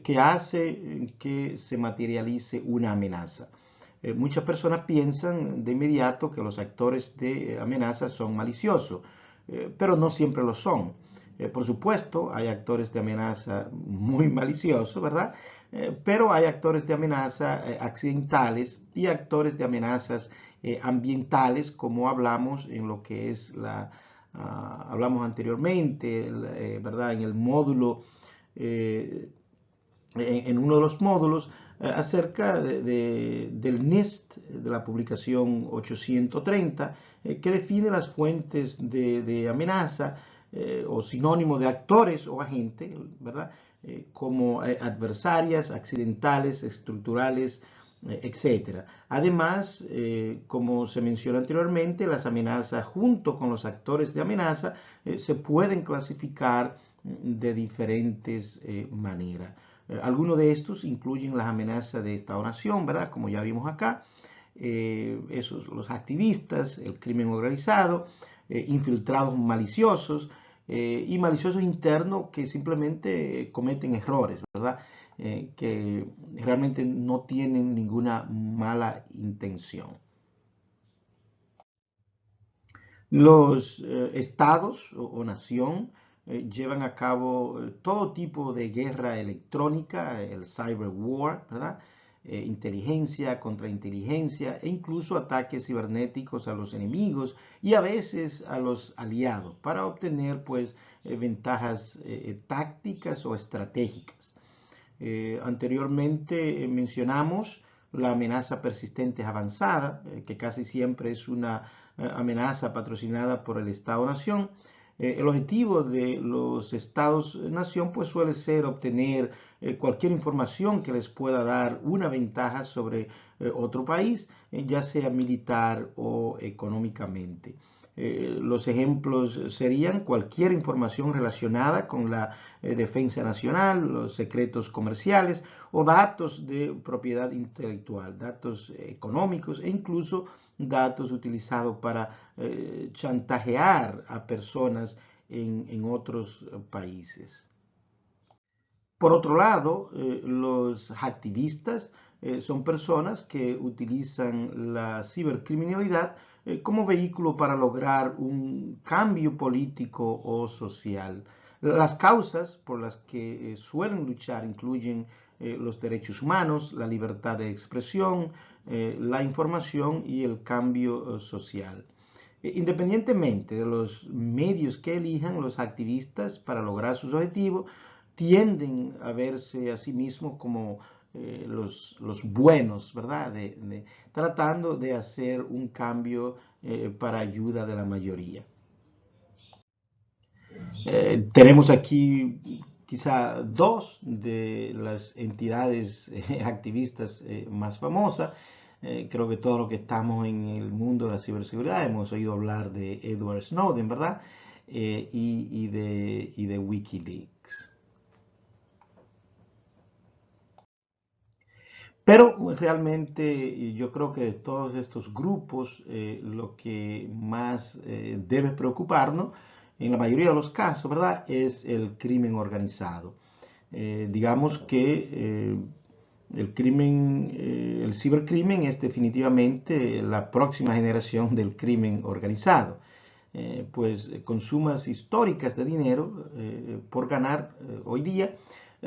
que hace que se materialice una amenaza. Muchas personas piensan de inmediato que los actores de amenazas son maliciosos, pero no siempre lo son. Por supuesto, hay actores de amenaza muy maliciosos, ¿verdad? Pero hay actores de amenaza accidentales y actores de amenazas ambientales, como hablamos en lo que es hablamos anteriormente, ¿verdad? En el módulo, en uno de los módulos, acerca del NIST, de la publicación 830, que define las fuentes de amenaza o sinónimo de actores o agentes, ¿verdad? Como adversarias, accidentales, estructurales, etc. Además, como se menciona anteriormente, las amenazas junto con los actores de amenaza se pueden clasificar de diferentes maneras. Algunos de estos incluyen las amenazas de Estado-Nación, ¿verdad? Como ya vimos acá, los activistas, el crimen organizado, infiltrados maliciosos y maliciosos internos que simplemente cometen errores, ¿verdad? Que realmente no tienen ninguna mala intención. Los estados o nación llevan a cabo todo tipo de guerra electrónica, el cyber war, ¿verdad? Inteligencia contra inteligencia e incluso ataques cibernéticos a los enemigos y a veces a los aliados para obtener pues ventajas tácticas o estratégicas. Anteriormente mencionamos la amenaza persistente avanzada, que casi siempre es una amenaza patrocinada por el Estado-Nación. El objetivo de los Estados-Nación pues suele ser obtener cualquier información que les pueda dar una ventaja sobre otro país, ya sea militar o económicamente. Los ejemplos serían cualquier información relacionada con la defensa nacional, los secretos comerciales o datos de propiedad intelectual, datos económicos e incluso datos utilizados para chantajear a personas en otros países. Por otro lado, los activistas son personas que utilizan la cibercriminalidad como vehículo para lograr un cambio político o social. Las causas por las que suelen luchar incluyen los derechos humanos, la libertad de expresión, la información y el cambio social. Independientemente de los medios que elijan los activistas para lograr sus objetivos, tienden a verse a sí mismos como los buenos, ¿verdad? Tratando de hacer un cambio para ayuda de la mayoría. Tenemos aquí quizá dos de las entidades activistas más famosas. Creo que todos los que estamos en el mundo de la ciberseguridad hemos oído hablar de Edward Snowden, ¿verdad? Y de Wikileaks. Pero realmente yo creo que de todos estos grupos lo que más debe preocuparnos en la mayoría de los casos, ¿verdad? Es el crimen organizado. Digamos que el cibercrimen es definitivamente la próxima generación del crimen organizado. Pues con sumas históricas de dinero por ganar hoy día,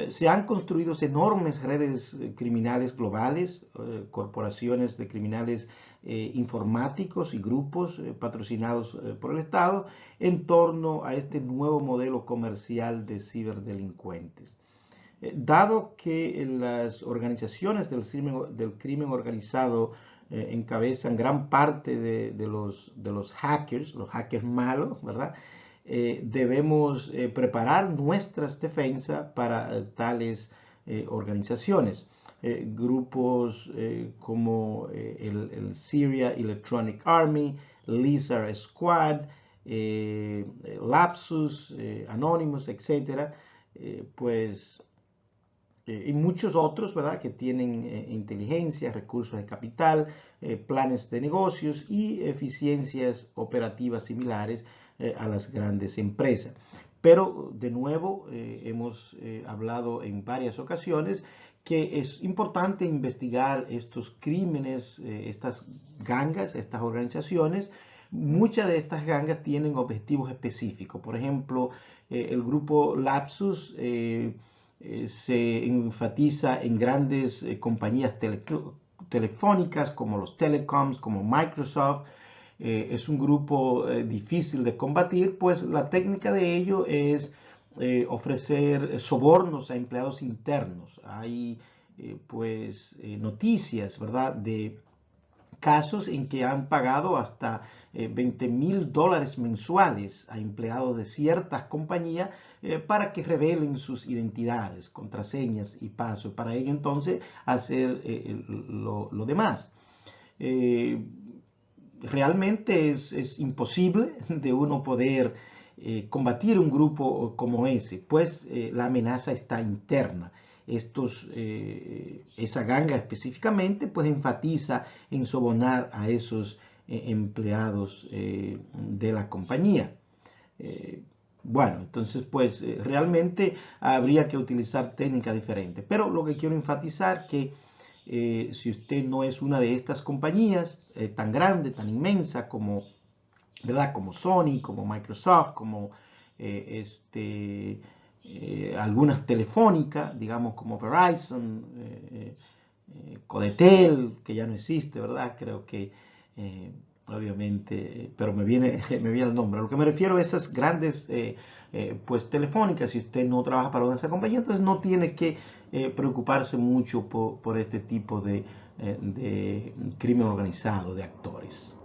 se han construido enormes redes criminales globales, corporaciones de criminales informáticos y grupos patrocinados por el Estado en torno a este nuevo modelo comercial de ciberdelincuentes. Dado que las organizaciones del crimen organizado encabezan gran parte de los hackers malos, ¿verdad? Debemos preparar nuestras defensas para tales organizaciones. Grupos como el Syria Electronic Army, Lizard Squad, Lapsus, Anonymous, etcétera, pues y muchos otros, ¿verdad?, que tienen inteligencia, recursos de capital, planes de negocios y eficiencias operativas similares a las grandes empresas. Pero, de nuevo, hemos hablado en varias ocasiones que es importante investigar estos crímenes, estas gangas, estas organizaciones. Muchas de estas gangas tienen objetivos específicos. Por ejemplo, el grupo Lapsus se enfatiza en grandes compañías telefónicas como los telecoms, como Microsoft. Es un grupo difícil de combatir, pues la técnica de ello es ofrecer sobornos a empleados internos. Hay noticias, ¿verdad?, de casos en que han pagado hasta $20,000 mensuales a empleados de ciertas compañías para que revelen sus identidades, contraseñas y pasos, para ello entonces hacer lo demás. Realmente es imposible de uno poder combatir un grupo como ese, pues la amenaza está interna. Esa ganga específicamente pues enfatiza en sobornar a esos empleados de la compañía. Bueno, entonces pues realmente habría que utilizar técnicas diferentes, pero lo que quiero enfatizar que si usted no es una de estas compañías tan grande, tan inmensa como, ¿verdad?, como Sony, como Microsoft, como algunas telefónicas, digamos como Verizon, Codetel, que ya no existe, ¿verdad? Creo que obviamente, pero me viene el nombre. A lo que me refiero a esas grandes pues telefónicas. Si usted no trabaja para una de esas compañías, entonces no tiene que preocuparse mucho por este tipo de crimen organizado, de actores.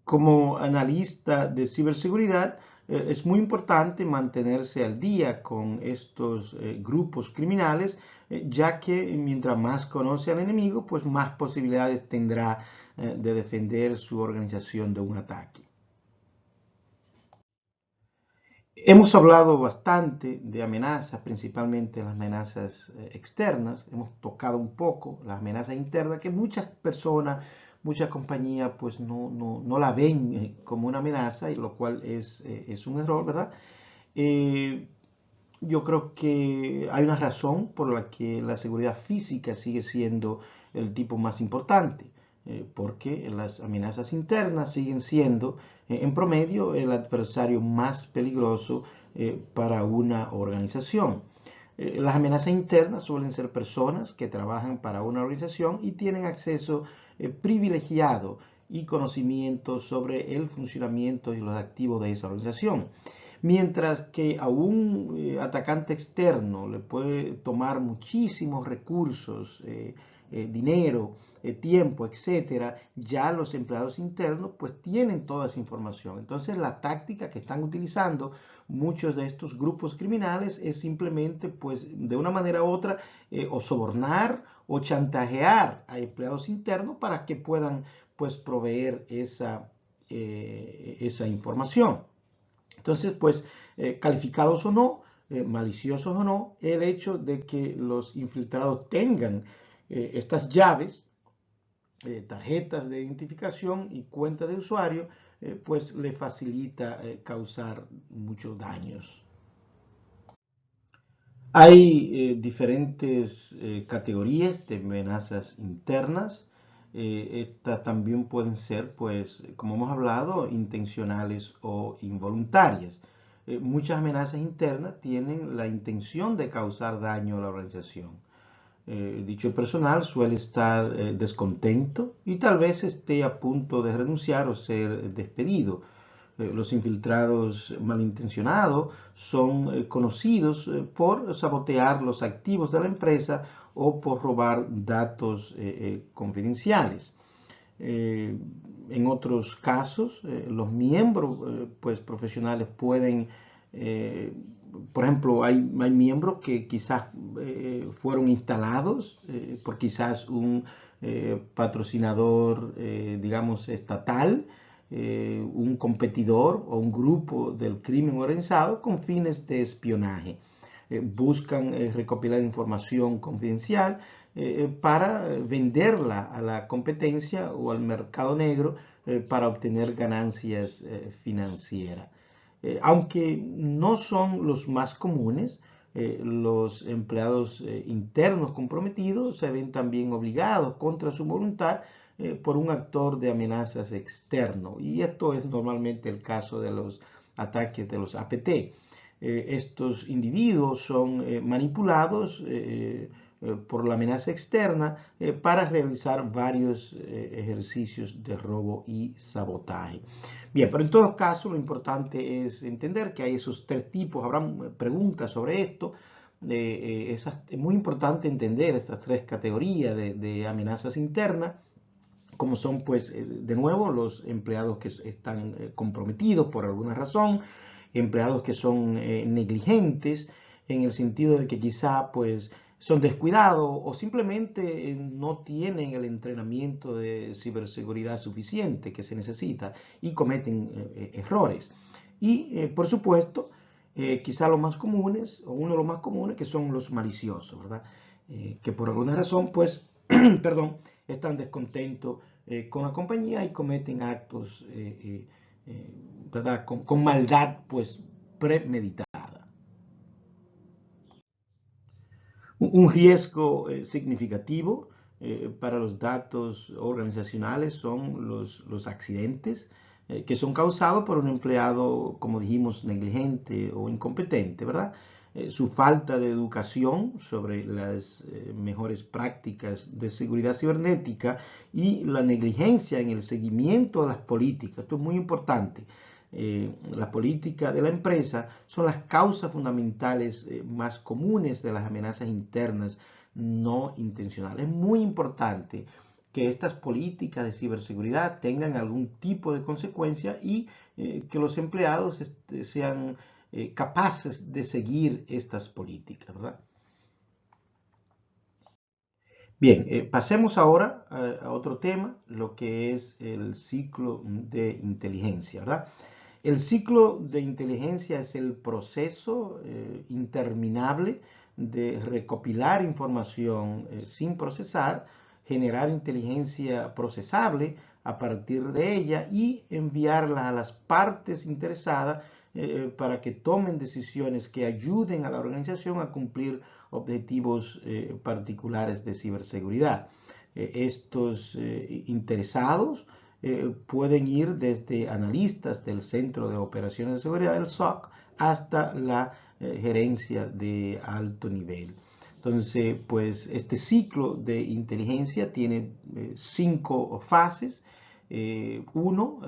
Como analista de ciberseguridad, es muy importante mantenerse al día con estos grupos criminales, ya que mientras más conoce al enemigo, pues más posibilidades tendrá de defender su organización de un ataque. Hemos hablado bastante de amenazas, principalmente las amenazas externas. Hemos tocado un poco las amenazas internas, que muchas personas, muchas compañías, pues no la ven como una amenaza, y lo cual es un error, ¿verdad? Yo creo que hay una razón por la que la seguridad física sigue siendo el tipo más importante, porque las amenazas internas siguen siendo, en promedio, el adversario más peligroso para una organización. Las amenazas internas suelen ser personas que trabajan para una organización y tienen acceso privilegiado y conocimiento sobre el funcionamiento y los activos de esa organización. Mientras que a un atacante externo le puede tomar muchísimos recursos, dinero, tiempo, etcétera, ya los empleados internos pues tienen toda esa información. Entonces la táctica que están utilizando muchos de estos grupos criminales es simplemente pues de una manera u otra o sobornar o chantajear a empleados internos para que puedan pues proveer esa información. Entonces, pues, calificados o no, maliciosos o no, el hecho de que los infiltrados tengan estas llaves, tarjetas de identificación y cuenta de usuario, pues le facilita causar muchos daños. Hay diferentes categorías de amenazas internas. Estas también pueden ser, pues, como hemos hablado, intencionales o involuntarias. Muchas amenazas internas tienen la intención de causar daño a la organización. Dicho personal suele estar descontento y tal vez esté a punto de renunciar o ser despedido. Los infiltrados malintencionados son conocidos por sabotear los activos de la empresa o por robar datos confidenciales. En otros casos, los miembros pues, profesionales pueden, por ejemplo, hay miembros que quizás fueron instalados por quizás un patrocinador, digamos, estatal, un competidor o un grupo del crimen organizado con fines de espionaje. Buscan recopilar información confidencial para venderla a la competencia o al mercado negro para obtener ganancias financieras. Aunque no son los más comunes, los empleados internos comprometidos se ven también obligados contra su voluntad por un actor de amenazas externo. Y esto es normalmente el caso de los ataques de los APT. Estos individuos son manipulados por la amenaza externa para realizar varios ejercicios de robo y sabotaje. Bien, pero en todo caso lo importante es entender que hay esos tres tipos, habrá preguntas sobre esto. Es muy importante entender estas tres categorías de amenazas internas, como son pues de nuevo los empleados que están comprometidos por alguna razón, empleados que son negligentes en el sentido de que quizá pues son descuidados o simplemente no tienen el entrenamiento de ciberseguridad suficiente que se necesita y cometen errores. Y por supuesto, quizá los más comunes o uno de los más comunes que son los maliciosos, ¿verdad? Que por alguna razón pues, perdón, están descontentos con la compañía y cometen actos, ¿verdad? Con maldad, pues, premeditada. Un riesgo significativo para los datos organizacionales son los accidentes que son causados por un empleado, como dijimos, negligente o incompetente, ¿verdad? Su falta de educación sobre las mejores prácticas de seguridad cibernética y la negligencia en el seguimiento de las políticas. Esto es muy importante. La política de la empresa son las causas fundamentales más comunes de las amenazas internas no intencionales. Es muy importante que estas políticas de ciberseguridad tengan algún tipo de consecuencia y que los empleados sean capaces de seguir estas políticas, ¿verdad? Bien, pasemos ahora a otro tema, lo que es el ciclo de inteligencia, ¿verdad? El ciclo de inteligencia es el proceso interminable de recopilar información sin procesar, generar inteligencia procesable a partir de ella y enviarla a las partes interesadas para que tomen decisiones que ayuden a la organización a cumplir objetivos particulares de ciberseguridad. Estos interesados pueden ir desde analistas del Centro de Operaciones de Seguridad del SOC hasta la gerencia de alto nivel. Entonces, pues este ciclo de inteligencia tiene 5 fases. Uno,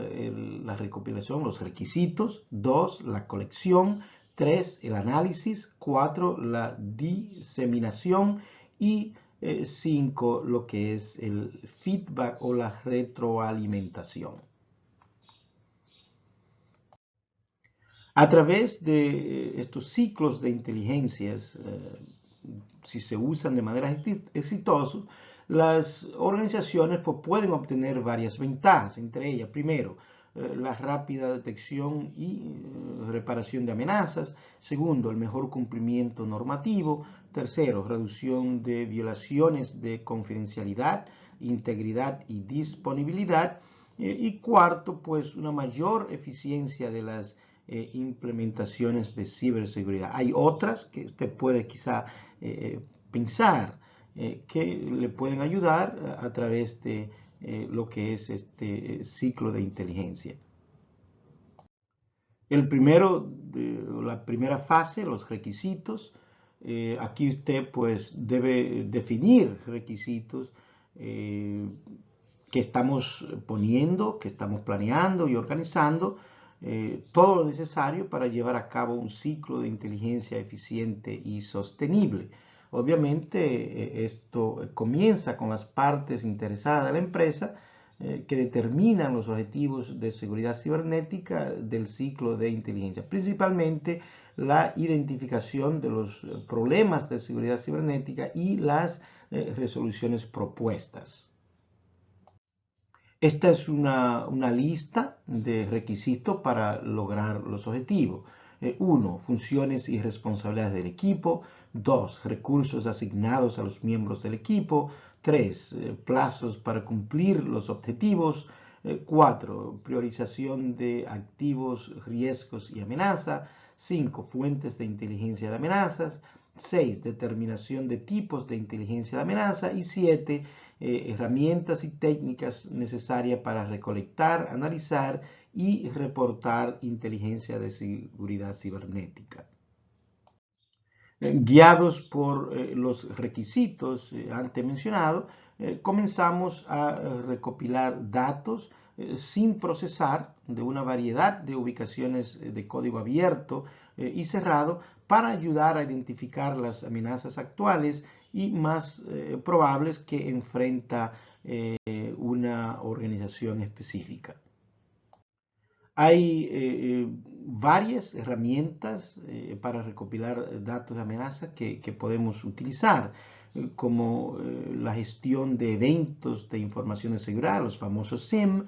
la recopilación, los requisitos. 2, la colección. 3, el análisis. 4, la diseminación. Y 5, lo que es el feedback o la retroalimentación. A través de estos ciclos de inteligencias, si se usan de manera exitosa, las organizaciones pues, pueden obtener varias ventajas, entre ellas, primero, la rápida detección y reparación de amenazas. Segundo, el mejor cumplimiento normativo. Tercero, reducción de violaciones de confidencialidad, integridad y disponibilidad. Y cuarto, pues una mayor eficiencia de las implementaciones de ciberseguridad. Hay otras que usted puede quizá pensar que le pueden ayudar a través de lo que es este ciclo de inteligencia. La primera fase, los requisitos, Aquí usted pues debe definir requisitos que estamos poniendo, que estamos planeando y organizando, todo lo necesario para llevar a cabo un ciclo de inteligencia eficiente y sostenible. Obviamente, esto comienza con las partes interesadas de la empresa que determinan los objetivos de seguridad cibernética del ciclo de inteligencia, principalmente la identificación de los problemas de seguridad cibernética y las resoluciones propuestas. Esta es una lista de requisitos para lograr los objetivos. 1. Funciones y responsabilidades del equipo. 2. Recursos asignados a los miembros del equipo. 3. Plazos para cumplir los objetivos. 4. Priorización de activos, riesgos y amenazas. 5. Fuentes de inteligencia de amenazas. 6. Determinación de tipos de inteligencia de amenaza. Y 7. Herramientas y técnicas necesarias para recolectar, analizar y reportar inteligencia de seguridad cibernética. Guiados por los requisitos antes mencionados, comenzamos a recopilar datos sin procesar de una variedad de ubicaciones de código abierto y cerrado para ayudar a identificar las amenazas actuales y más probables que enfrenta una organización específica. Hay varias herramientas para recopilar datos de amenaza que podemos utilizar, como la gestión de eventos de información de seguridad, los famosos SIEM,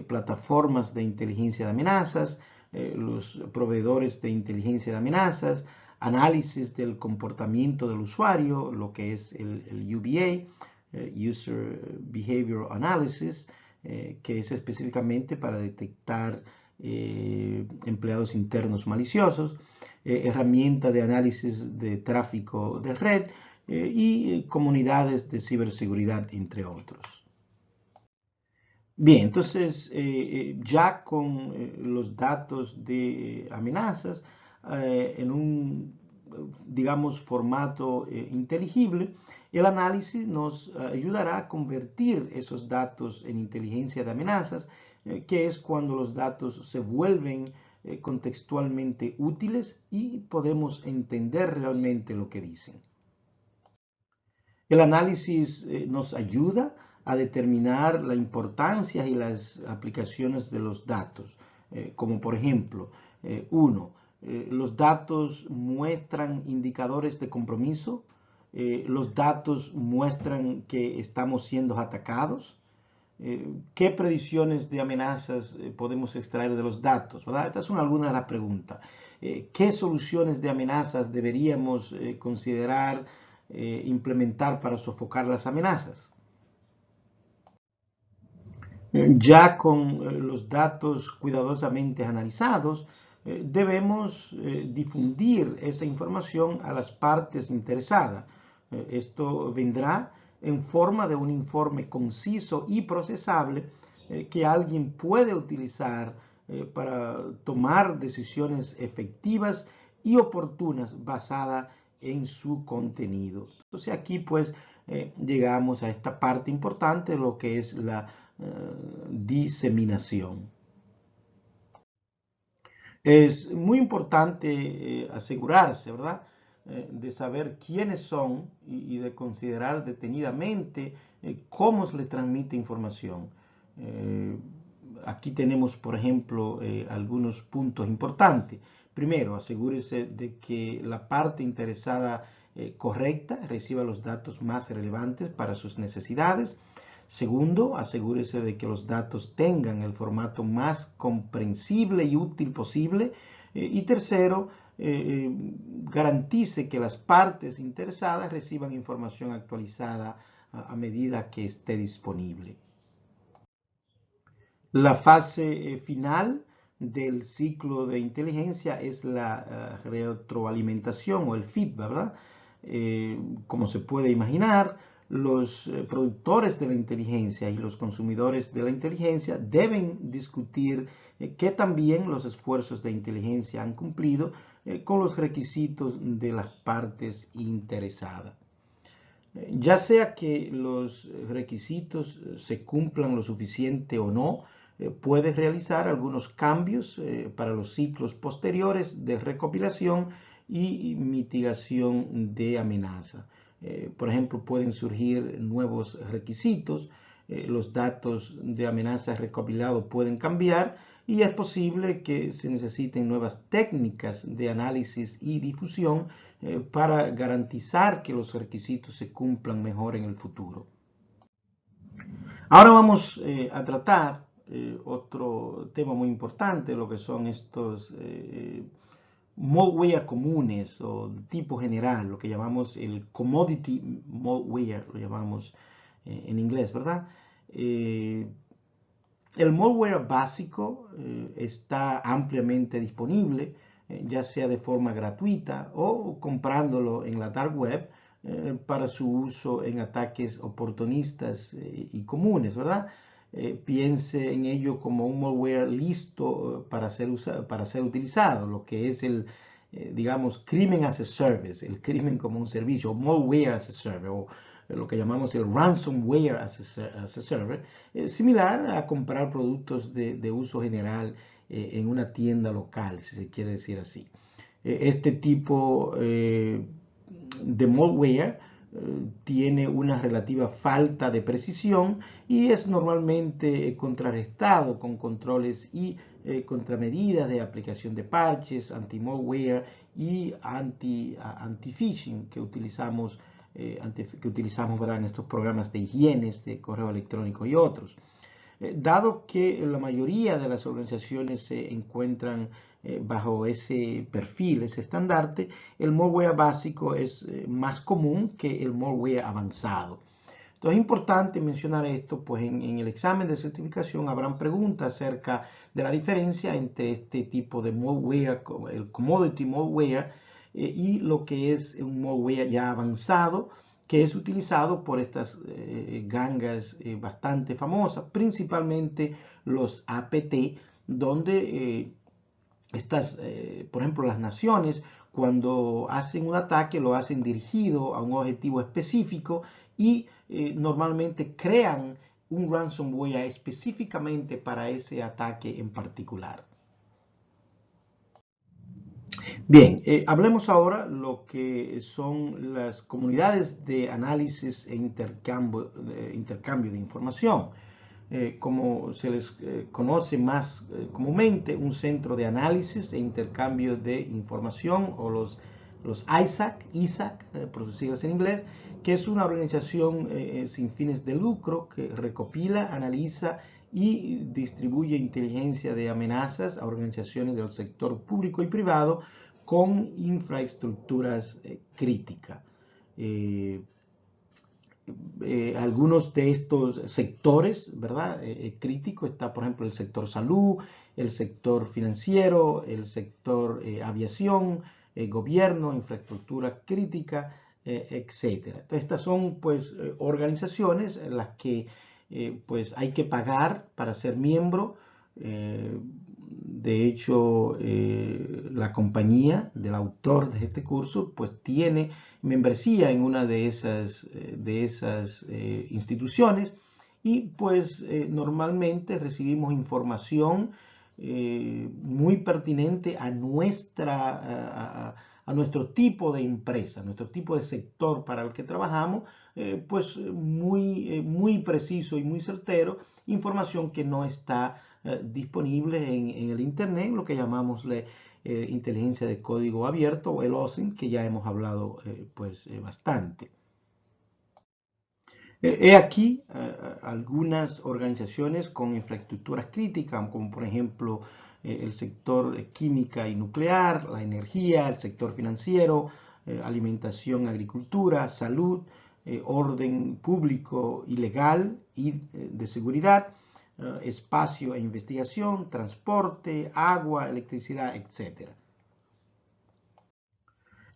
plataformas de inteligencia de amenazas, los proveedores de inteligencia de amenazas, análisis del comportamiento del usuario, lo que es el UBA, User Behavior Analysis, que es específicamente para detectar empleados internos maliciosos, herramienta de análisis de tráfico de red y comunidades de ciberseguridad, entre otros. Bien, entonces ya con los datos de amenazas en un, digamos, formato inteligible, el análisis nos ayudará a convertir esos datos en inteligencia de amenazas, que es cuando los datos se vuelven contextualmente útiles y podemos entender realmente lo que dicen. El análisis nos ayuda a determinar la importancia y las aplicaciones de los datos, como por ejemplo, 1. Los datos muestran indicadores de compromiso. Los datos muestran que estamos siendo atacados. ¿Qué predicciones de amenazas podemos extraer de los datos? ¿Verdad? Estas son algunas de las preguntas. ¿Qué soluciones de amenazas deberíamos considerar implementar para sofocar las amenazas? Ya con los datos cuidadosamente analizados, debemos difundir esa información a las partes interesadas. Esto vendrá en forma de un informe conciso y procesable que alguien puede utilizar para tomar decisiones efectivas y oportunas basadas en su contenido. Entonces aquí pues llegamos a esta parte importante de lo que es la diseminación. Es muy importante asegurarse, ¿verdad?, de saber quiénes son y de considerar detenidamente cómo se le transmite información. Aquí tenemos, por ejemplo, algunos puntos importantes. Primero, asegúrese de que la parte interesada correcta reciba los datos más relevantes para sus necesidades. Segundo, asegúrese de que los datos tengan el formato más comprensible y útil posible. Y tercero, garantice que las partes interesadas reciban información actualizada a medida que esté disponible. La fase final del ciclo de inteligencia es la retroalimentación o el feedback, ¿verdad? Como se puede imaginar, los productores de la inteligencia y los consumidores de la inteligencia deben discutir que también los esfuerzos de inteligencia han cumplido con los requisitos de las partes interesadas. Ya sea que los requisitos se cumplan lo suficiente o no, puede realizar algunos cambios para los ciclos posteriores de recopilación y mitigación de amenaza. Por ejemplo, pueden surgir nuevos requisitos, los datos de amenaza recopilados pueden cambiar y es posible que se necesiten nuevas técnicas de análisis y difusión para garantizar que los requisitos se cumplan mejor en el futuro. Ahora vamos a tratar otro tema muy importante, lo que son estos malware comunes o de tipo general, lo que llamamos el commodity malware, lo llamamos en inglés, ¿verdad? El malware básico está ampliamente disponible, ya sea de forma gratuita o comprándolo en la dark web para su uso en ataques oportunistas y comunes, ¿verdad? Piense en ello como un malware listo para ser utilizado, lo que es el, digamos, crimen as a service, el crimen como un servicio, o malware as a service, o lo que llamamos el ransomware as a server, similar a comprar productos de uso general en una tienda local, si se quiere decir así. Este tipo de malware tiene una relativa falta de precisión y es normalmente contrarrestado con controles y contramedidas de aplicación de parches, anti-malware y anti-phishing que utilizamos ¿verdad? En estos programas de higiene, de correo electrónico y otros. Dado que la mayoría de las organizaciones se encuentran bajo ese perfil, ese estandarte, el malware básico es más común que el malware avanzado. Entonces es importante mencionar esto, pues en el examen de certificación habrán preguntas acerca de la diferencia entre este tipo de malware, el commodity malware, y lo que es un malware ya avanzado, que es utilizado por estas gangas bastante famosas, principalmente los APT, donde por ejemplo, las naciones, cuando hacen un ataque, lo hacen dirigido a un objetivo específico y normalmente crean un ransomware específicamente para ese ataque en particular. Bien, hablemos ahora lo que son las comunidades de análisis e intercambio de información. Como se les conoce más comúnmente, un centro de análisis e intercambio de información, o los ISAC, por sus siglas en inglés, que es una organización sin fines de lucro que recopila, analiza y distribuye inteligencia de amenazas a organizaciones del sector público y privado con infraestructuras críticas. Algunos de estos sectores, ¿verdad? Críticos está, por ejemplo, el sector salud, el sector financiero, el sector aviación, gobierno, infraestructura crítica, etcétera. Entonces, estas son, pues, organizaciones en las que, pues, hay que pagar para ser miembro. De hecho, la compañía del autor de este curso, pues, tiene membresía en una de esas instituciones y pues normalmente recibimos información muy pertinente a nuestro tipo de empresa, a nuestro tipo de sector para el que trabajamos, pues muy preciso y muy certero, información que no está disponible en el internet, lo que llamamos inteligencia de código abierto, o el OSINT, que ya hemos hablado bastante. He aquí algunas organizaciones con infraestructuras críticas, como por ejemplo el sector química y nuclear, la energía, el sector financiero, alimentación, agricultura, salud, orden público y legal y de seguridad, espacio e investigación, transporte, agua, electricidad, etc.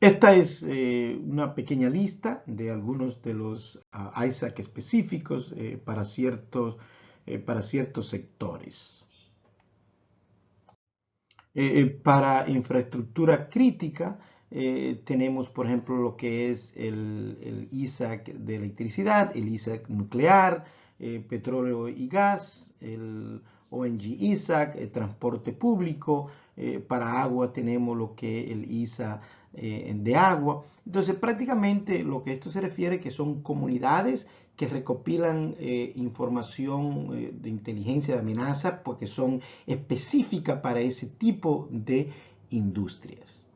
Esta es una pequeña lista de algunos de los ISAC específicos para ciertos sectores. Para infraestructura crítica, tenemos, por ejemplo, lo que es el ISAC de electricidad, el ISAC nuclear, petróleo y gas, el ONG ISAC, transporte público. Para agua tenemos lo que es el ISA de agua. Entonces, prácticamente lo que esto se refiere que son comunidades que recopilan información de inteligencia de amenaza porque son específicas para ese tipo de industrias.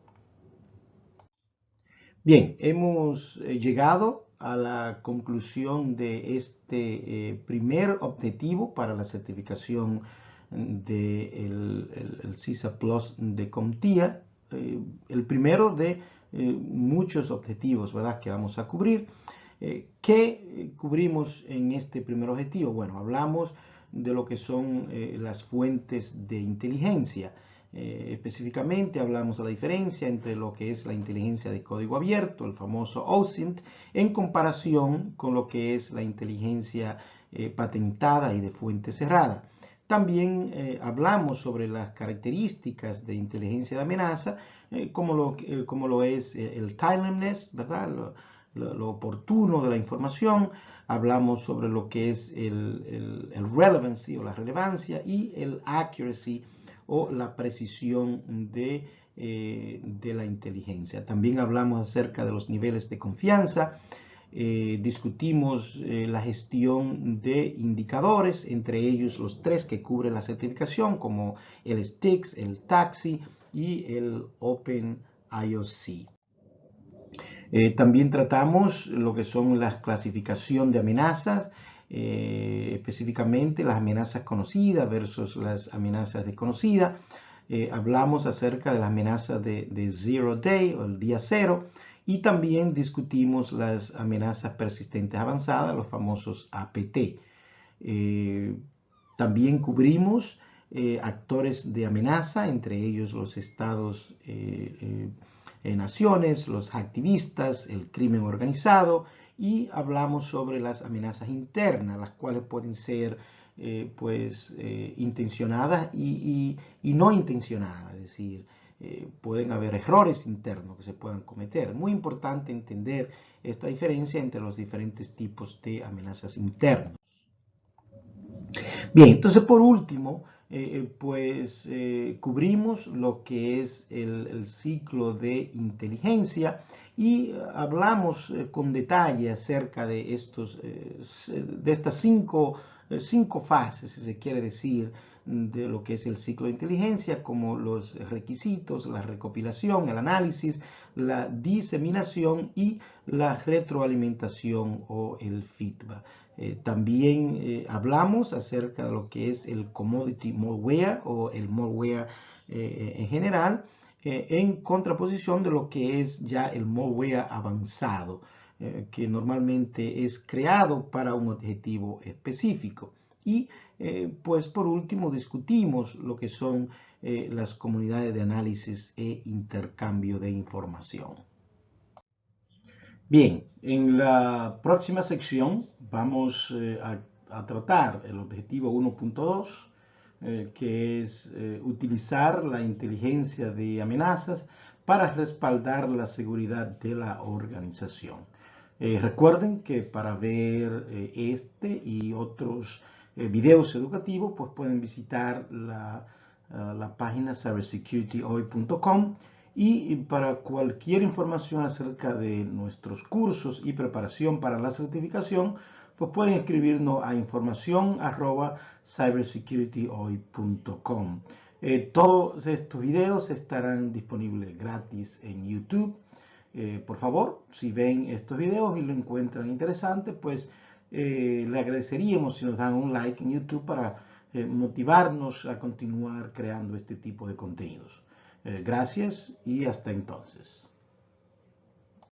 Bien, hemos llegado a la conclusión de este primer objetivo para la certificación del CISA Plus de CompTIA, el primero de muchos objetivos, ¿verdad?, que vamos a cubrir. ¿Qué cubrimos en este primer objetivo? Bueno, hablamos de lo que son las fuentes de inteligencia. Específicamente hablamos de la diferencia entre lo que es la inteligencia de código abierto, el famoso OSINT, en comparación con lo que es la inteligencia patentada y de fuente cerrada. También hablamos sobre las características de inteligencia de amenaza, como lo es el timeliness, ¿verdad?, lo oportuno de la información. Hablamos sobre lo que es el relevancy o la relevancia y el accuracy o la precisión de la inteligencia. También hablamos acerca de los niveles de confianza. Discutimos la gestión de indicadores, entre ellos los 3 que cubren la certificación, como el STIX, el TAXII y el OpenIOC. También tratamos lo que son la clasificación de amenazas, específicamente las amenazas conocidas versus las amenazas desconocidas. Hablamos acerca de las amenazas de Zero Day o el día cero, y también discutimos las amenazas persistentes avanzadas, los famosos APT. También cubrimos actores de amenaza, entre ellos los estados naciones, los activistas, el crimen organizado, y hablamos sobre las amenazas internas, las cuales pueden ser intencionadas y no intencionadas, es decir, pueden haber errores internos que se puedan cometer. Muy importante entender esta diferencia entre los diferentes tipos de amenazas internas. Bien, entonces por último, cubrimos lo que es el ciclo de inteligencia y hablamos con detalle acerca de estas cinco fases, si se quiere decir, de lo que es el ciclo de inteligencia, como los requisitos, la recopilación, el análisis, la diseminación y la retroalimentación o el feedback. También hablamos acerca de lo que es el commodity malware o el malware en general, en contraposición de lo que es ya el malware avanzado, que normalmente es creado para un objetivo específico. Y pues por último discutimos lo que son las comunidades de análisis e intercambio de información. Bien, en la próxima sección vamos a tratar el objetivo 1.2, que es utilizar la inteligencia de amenazas para respaldar la seguridad de la organización. Recuerden que para ver este y otros videos educativos, pues pueden visitar la página cybersecurityhoy.com. Y para cualquier información acerca de nuestros cursos y preparación para la certificación, pues pueden escribirnos a información@cybersecurityhoy.com. Todos estos videos estarán disponibles gratis en YouTube. Por favor, si ven estos videos y lo encuentran interesante, pues le agradeceríamos si nos dan un like en YouTube para motivarnos a continuar creando este tipo de contenidos. Gracias y hasta entonces.